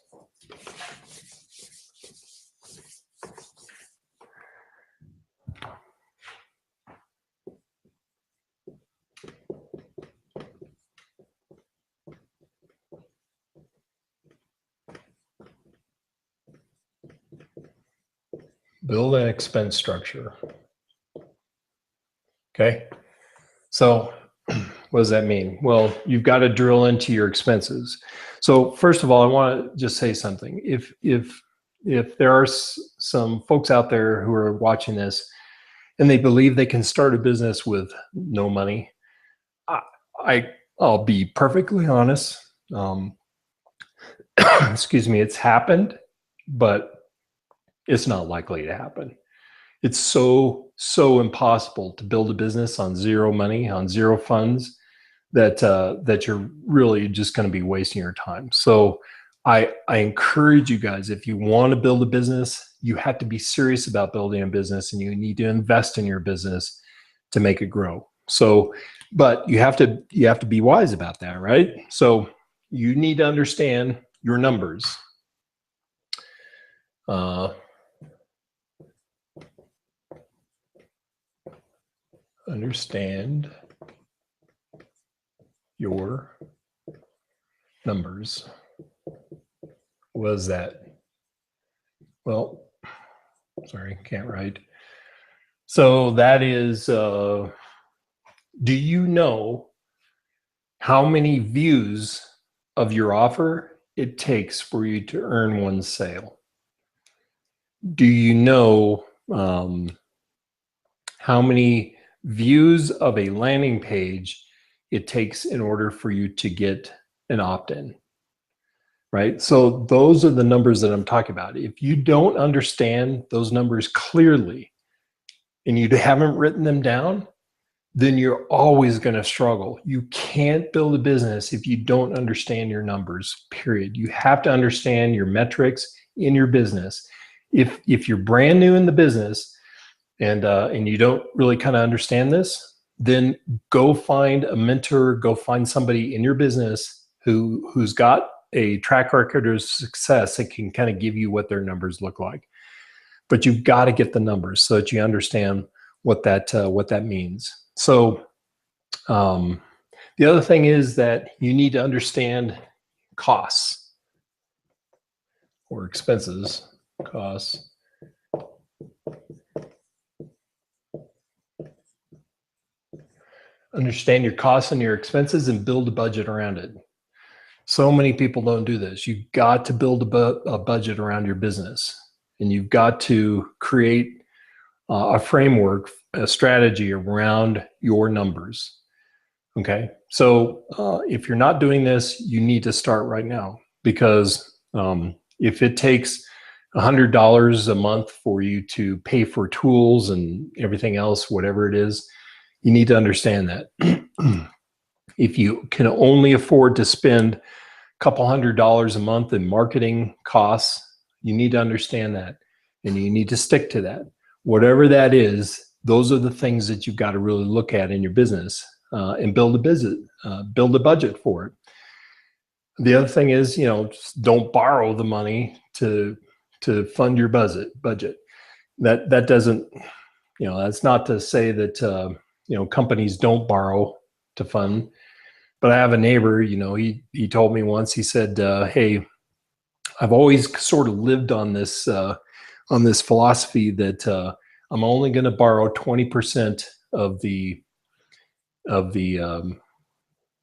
Build an expense structure. Okay. So what does that mean? Well, you've got to drill into your expenses. So first of all, I want to just say something. If there are some folks out there who are watching this and they believe they can start a business with no money, I'll be perfectly honest. Excuse me, it's happened, but it's not likely to happen. It's so impossible to build a business on zero money, on zero funds, that you're really just going to be wasting your time. So I encourage you guys, if you want to build a business, you have to be serious about building a business, and you need to invest in your business to make it grow. So, but you have to be wise about that, right? So you need to understand your numbers. Understand your numbers. What is that? Well, sorry, can't write. So that is, do you know how many views of your offer it takes for you to earn one sale? Do you know how many views of a landing page it takes in order for you to get an opt-in? Right? So those are the numbers that I'm talking about. If you don't understand those numbers clearly and you haven't written them down, then you're always going to struggle. You can't build a business if you don't understand your numbers, period. You have to understand your metrics in your business. If you're brand new in the business and you don't really kind of understand this, then go find a mentor, go find somebody in your business who's got a track record of success that can kind of give you what their numbers look like. But you've got to get the numbers so that you understand what that means. So the other thing is that you need to understand costs or expenses. Costs. Understand your costs and your expenses and build a budget around it. So many people don't do this. You've got to build a budget around your business, and you've got to create a framework, a strategy around your numbers. Okay. So if you're not doing this, you need to start right now, because if it takes $100 a month for you to pay for tools and everything else, whatever it is, you need to understand that. If you can only afford to spend a couple $100 a month in marketing costs, you need to understand that, and you need to stick to that. Whatever that is, those are the things that you've got to really look at in your business and build a budget for it. The other thing is, just don't borrow the money to fund your budget. That doesn't, that's not to say that companies don't borrow to fund. But I have a neighbor, he told me once, he said, hey, I've always sort of lived on this philosophy that I'm only going to borrow 20% of the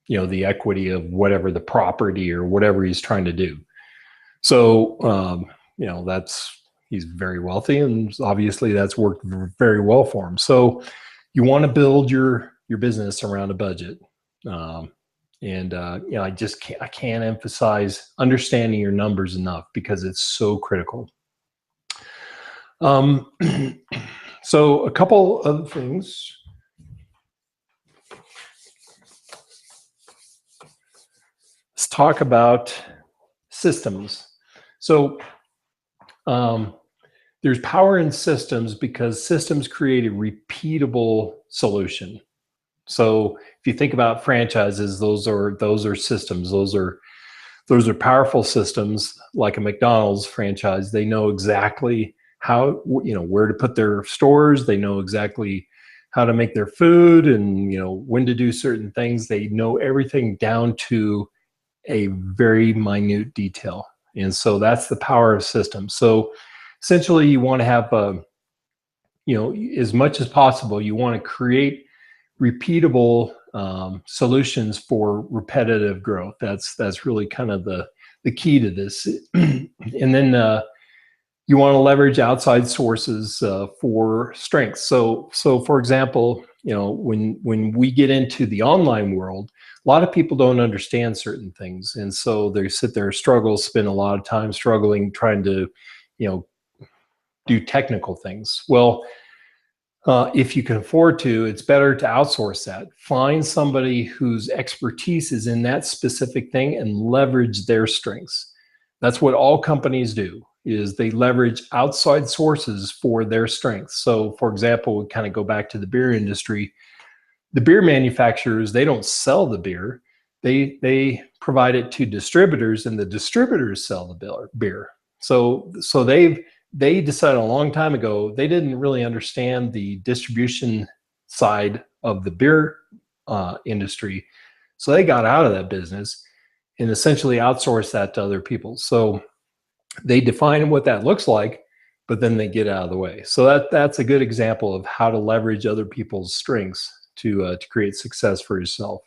the equity of whatever the property or whatever he's trying to do. So he's very wealthy, and obviously that's worked very well for him. So you want to build your business around a budget. I can't emphasize understanding your numbers enough, because it's so critical. So a couple of things. Let's talk about systems. So There's power in systems because systems create a repeatable solution. So if you think about franchises, those are systems. Those are powerful systems. Like a McDonald's franchise, they know exactly how, where to put their stores. They know exactly how to make their food, and when to do certain things. They know everything down to a very minute detail. And so that's the power of systems. So essentially, you want to have as much as possible, you want to create repeatable solutions for repetitive growth. That's really kind of the key to this. And then you want to leverage outside sources for strengths. So for example, when we get into the online world, a lot of people don't understand certain things, and so they sit there, spend a lot of time struggling, trying to do technical things. Well, if you can afford to, it's better to outsource that. Find somebody whose expertise is in that specific thing and leverage their strengths. That's what all companies do, is they leverage outside sources for their strengths. So for example, we kind of go back to the beer industry. The beer manufacturers, they don't sell the beer. They provide it to distributors, and the distributors sell the beer. So they decided a long time ago, they didn't really understand the distribution side of the beer industry. So they got out of that business and essentially outsourced that to other people. So they define what that looks like, but then they get out of the way. So that's a good example of how to leverage other people's strengths to create success for yourself.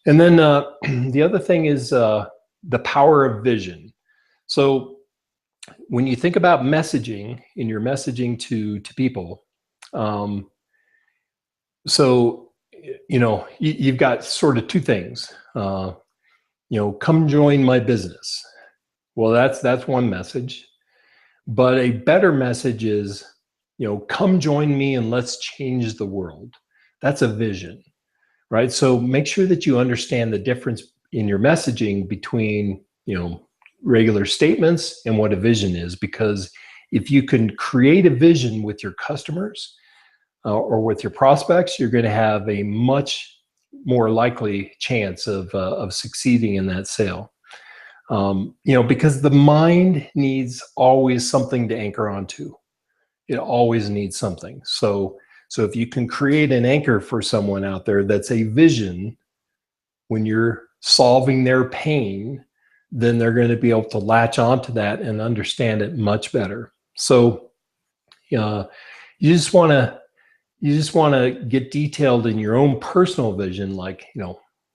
And then the other thing is the power of vision. So when you think about messaging, in your messaging to people, you've got sort of two things. Come join my business. Well, that's one message. But a better message is, come join me and let's change the world. That's a vision, right? So make sure that you understand the difference in your messaging between, regular statements and what a vision is. Because if you can create a vision with your customers or with your prospects, you're going to have a much more likely chance of succeeding in that sale. Because the mind needs always something to anchor onto. It always needs something. So if you can create an anchor for someone out there that's a vision, when you're solving their pain, then they're going to be able to latch onto that and understand it much better. So you just want to get detailed in your own personal vision, like,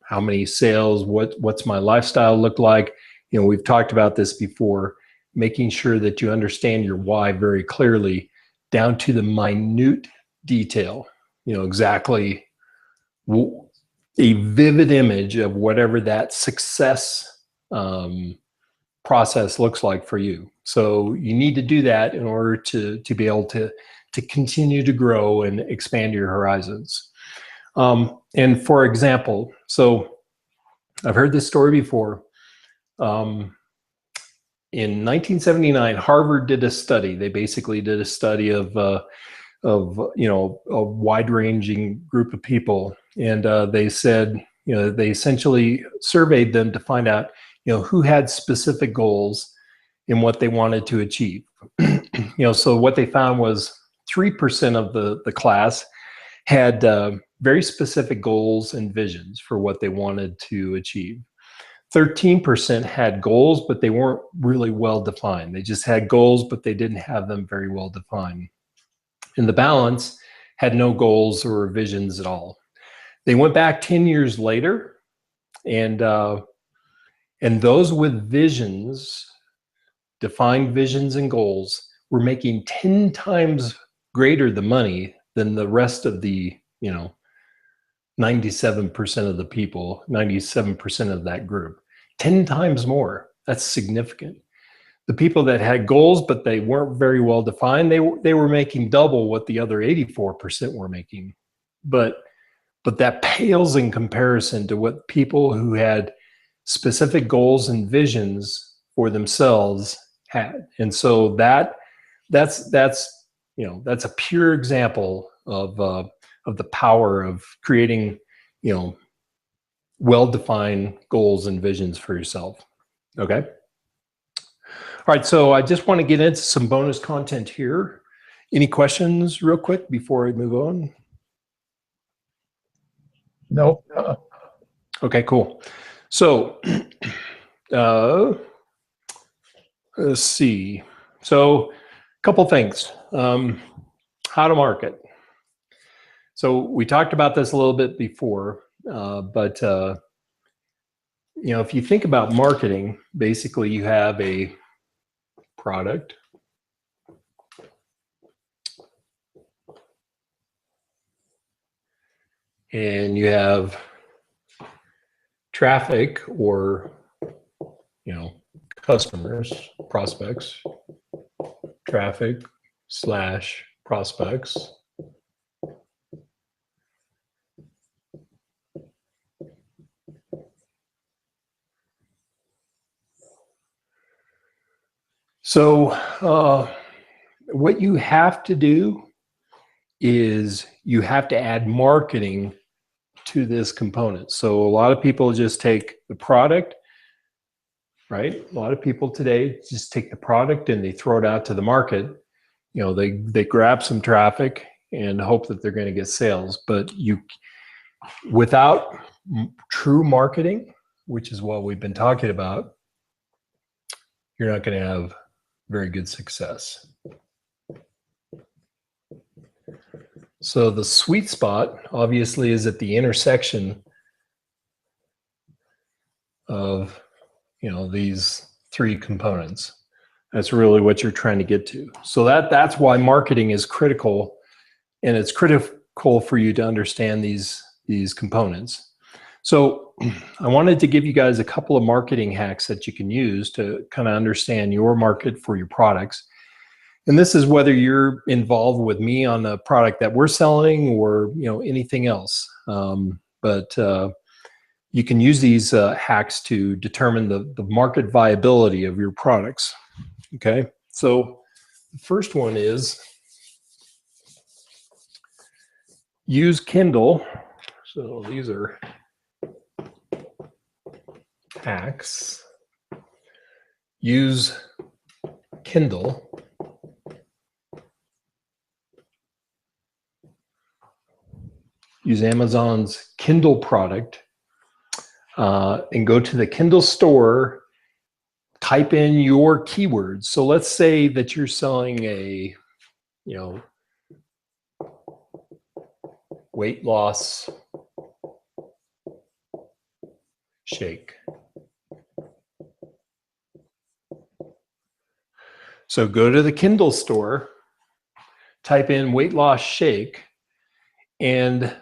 how many sales, what's my lifestyle look like? We've talked about this before, making sure that you understand your why very clearly, down to the minute detail, exactly a vivid image of whatever that success process looks like for you. So you need to do that in order to be able to continue to grow and expand your horizons. And for example, so I've heard this story before. In 1979, Harvard did a study. They basically did a study of a wide-ranging group of people, and they said, they essentially surveyed them to find out, who had specific goals in what they wanted to achieve. So what they found was 3% of the class had very specific goals and visions for what they wanted to achieve. 13% had goals, but they weren't really well defined. They just had goals, but they didn't have them very well defined. And the balance had no goals or visions at all. They went back 10 years later, and those with visions, defined visions and goals, were making 10 times greater the money than the rest of the 97% of the people, 97% of that group. 10 times more. That's significant. The people that had goals, but they weren't very well defined, they were making double what the other 84% were making. But that pales in comparison to what people who had specific goals and visions for themselves had. And so that's that's a pure example of the power of creating well-defined goals and visions for yourself. Okay. All right, so I just want to get into some bonus content here. Any questions real quick before I move on? No. Okay, cool. So let's see. So a couple things. How to market. So we talked about this a little bit before, but if you think about marketing, basically you have a product, and you have traffic, or customers, prospects, traffic / prospects. So what you have to do is you have to add marketing to this component. So a lot of people just take the product, right? A lot of people today just take the product and they throw it out to the market. They grab some traffic and hope that they're going to get sales. But without true marketing, which is what we've been talking about, you're not going to have very good success. So the sweet spot obviously is at the intersection of these three components. That's really what you're trying to get to. So that's why marketing is critical, and it's critical for you to understand these components. So I wanted to give you guys a couple of marketing hacks that you can use to kind of understand your market for your products. And this is whether you're involved with me on the product that we're selling or anything else. But you can use these hacks to determine the market viability of your products. Okay, so the first one is use Kindle. So these are hacks. Use Kindle use Amazon's Kindle product and go to the Kindle store, type in your keywords. So let's say that you're selling a, weight loss shake. So go to the Kindle store, type in weight loss shake, and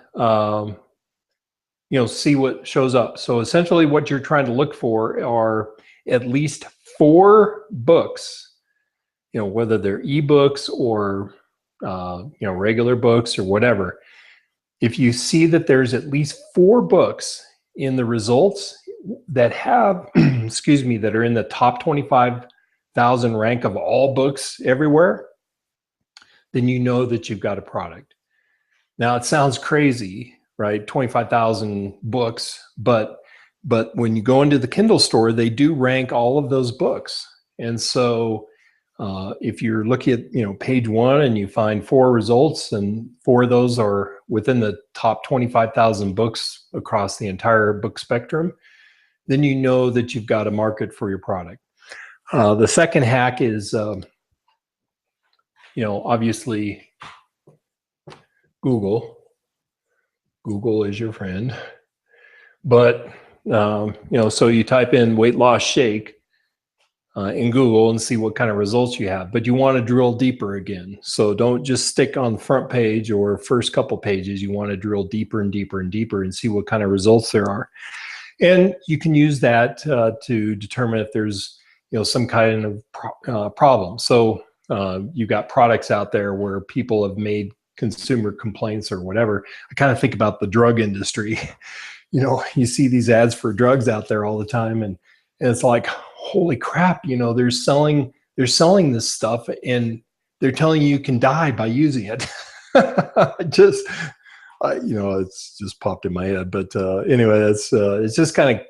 see what shows up. So essentially what you're trying to look for are at least 4 books, whether they're ebooks or regular books or whatever. If you see that there's at least 4 books in the results that have that are in the top 25,000 rank of all books everywhere, then you know that you've got a product. Now it sounds crazy, right? 25,000 books, but when you go into the Kindle store, they do rank all of those books. And so if you're looking at page 1 and you find 4 results, and 4 of those are within the top 25,000 books across the entire book spectrum, then you know that you've got a market for your product. The second hack is obviously Google. Google is your friend. But, so you type in weight loss shake in Google and see what kind of results you have. But you want to drill deeper again. So don't just stick on the front page or first couple pages. You want to drill deeper and deeper and deeper and see what kind of results there are. And you can use that to determine if there's some kind of problem. So you've got products out there where people have made consumer complaints or whatever. I kind of think about the drug industry. You see these ads for drugs out there all the time, and it's like, holy crap, they're selling they're selling this stuff and they're telling you can die by using it. Just, it's just popped in my head. But anyway, it's just kind of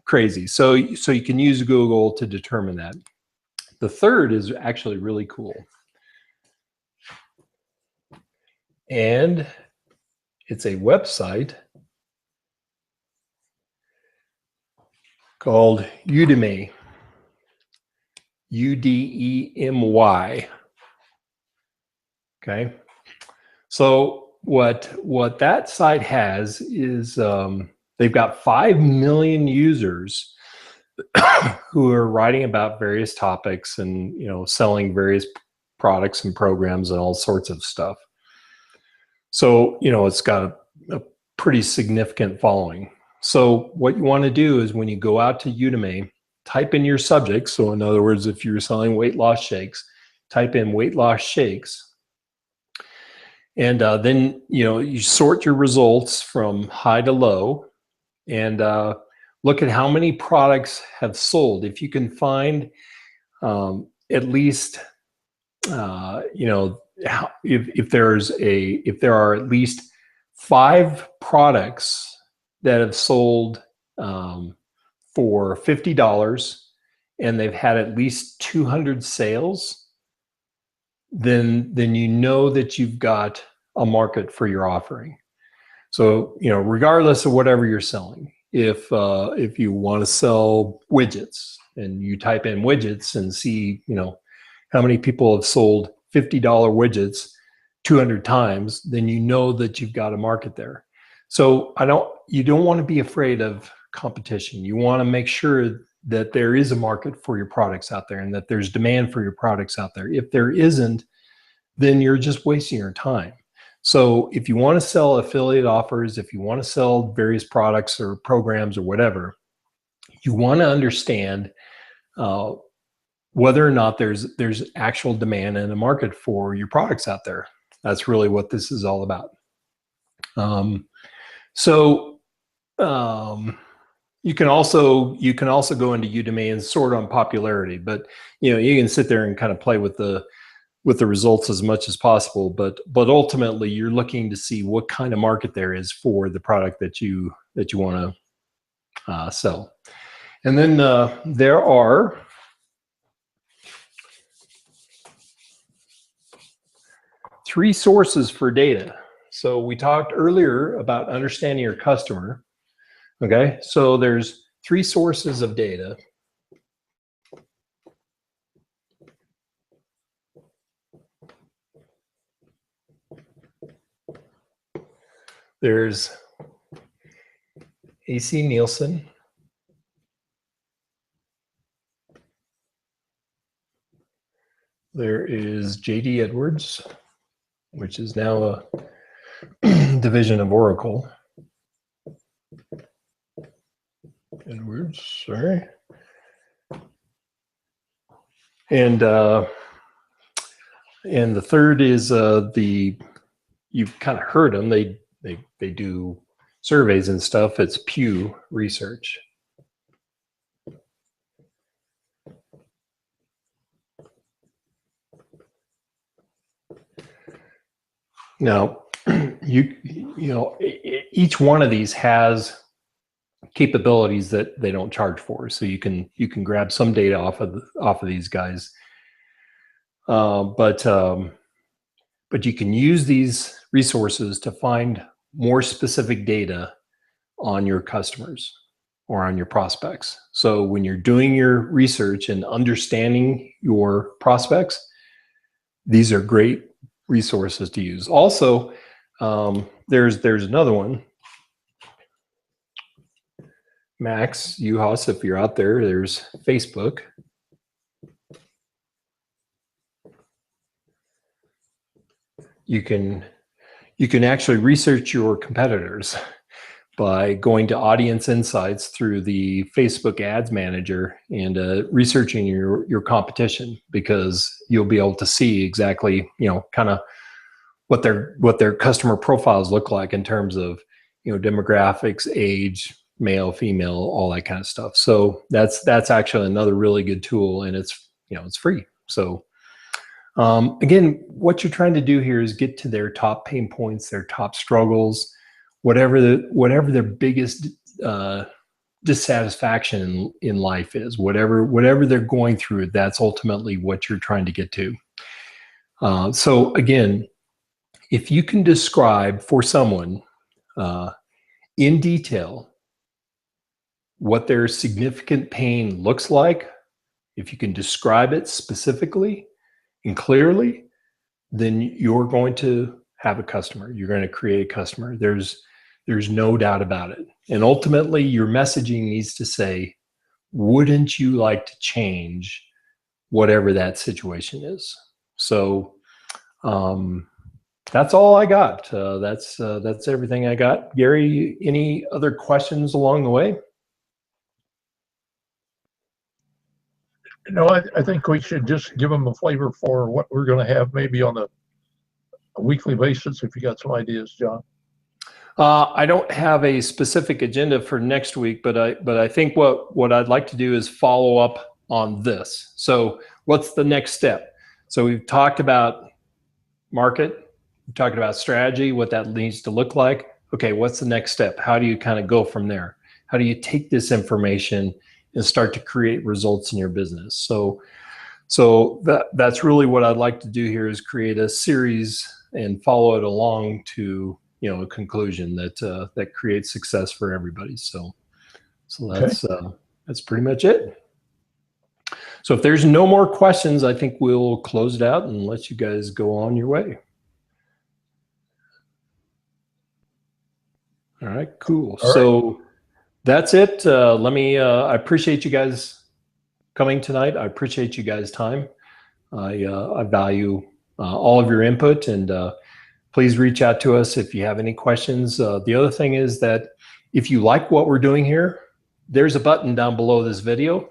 crazy. So you can use Google to determine that. The third is actually really cool. And it's a website called Udemy. Udemy. Okay. So what that site has is they've got 5 million users who are writing about various topics and selling various products and programs and all sorts of stuff. So it's got a pretty significant following. So what you want to do is when you go out to Udemy, type in your subject. So in other words, if you're selling weight loss shakes, type in weight loss shakes. And then, you sort your results from high to low and look at how many products have sold. If you can find at least, if there are at least 5 products that have sold for $50 and they've had at least 200 sales, then you know that you've got a market for your offering. So, regardless of whatever you're selling, if you want to sell widgets and you type in widgets and see, how many people have sold $50 widgets 200 times, then you know that you've got a market there. So you don't want to be afraid of competition. You want to make sure that there is a market for your products out there and that there's demand for your products out there. If there isn't, then you're just wasting your time. So if you want to sell affiliate offers, if you want to sell various products or programs or whatever, you want to understand whether or not there's actual demand and a market for your products out there. That's really what this is all about. You can also go into Udemy and sort on popularity, but you can sit there and kind of play with the results as much as possible. But ultimately, you're looking to see what kind of market there is for the product that you want to sell. And then there are 3 sources for data. So we talked earlier about understanding your customer. Okay, so there's 3 sources of data. There's AC Nielsen. There is JD Edwards, which is now a division of Oracle. Edwards, sorry. And the third is you've kind of heard them. They do surveys and stuff. It's Pew Research. Now, each one of these has capabilities that they don't charge for, so you can grab some data off of these guys, but you can use these resources to find more specific data on your customers or on your prospects. So when you're doing your research and understanding your prospects, these are great resources to use. Also, there's another one. Max Uhas, if you're out there, there's Facebook. You can actually research your competitors by going to audience insights through the Facebook ads manager and researching your competition, because you'll be able to see exactly, kind of what their customer profiles look like in terms of, demographics, age, male, female, all that kind of stuff. So that's actually another really good tool, and it's free. So again, what you're trying to do here is get to their top pain points, their top struggles, whatever their biggest dissatisfaction in life is, whatever they're going through, that's ultimately what you're trying to get to. So again, if you can describe for someone in detail what their significant pain looks like, if you can describe it specifically and clearly, then you're going to have a customer. You're going to create a customer. There's no doubt about it. And ultimately, your messaging needs to say, wouldn't you like to change whatever that situation is? So that's all I got. That's everything I got. Gary, any other questions along the way? No, I think we should just give them a flavor for what we're going to have maybe on a weekly basis, if you got some ideas, John. I don't have a specific agenda for next week, but I think what I'd like to do is follow up on this. So what's the next step? So we've talked about market, we've talked about strategy, what that needs to look like. Okay, what's the next step? How do you kind of go from there? How do you take this information and start to create results in your business? So that's really what I'd like to do here, is create a series and follow it along to a conclusion that creates success for everybody. So that's pretty much it. So if there's no more questions, I think we'll close it out and let you guys go on your way. All right, cool. All right. So that's it. I appreciate you guys coming tonight. I appreciate you guys' time. I value all of your input, and please reach out to us if you have any questions. The other thing is that if you like what we're doing here, there's a button down below this video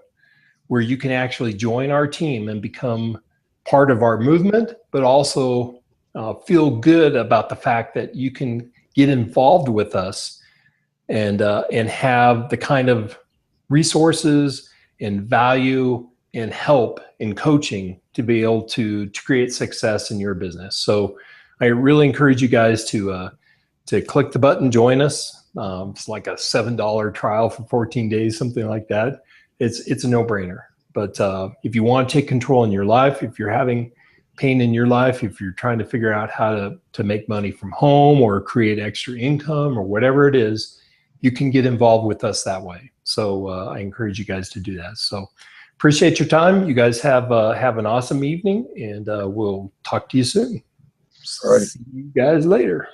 where you can actually join our team and become part of our movement, but also feel good about the fact that you can get involved with us and have the kind of resources and value and help in coaching to be able to create success in your business. So I really encourage you guys to click the button, join us. It's like a $7 trial for 14 days, something like that. It's a no-brainer. But if you want to take control in your life, if you're having pain in your life, if you're trying to figure out how to make money from home or create extra income or whatever it is, you can get involved with us that way. So I encourage you guys to do that. So appreciate your time. You guys have an awesome evening, and we'll talk to you soon. All right. See you guys later.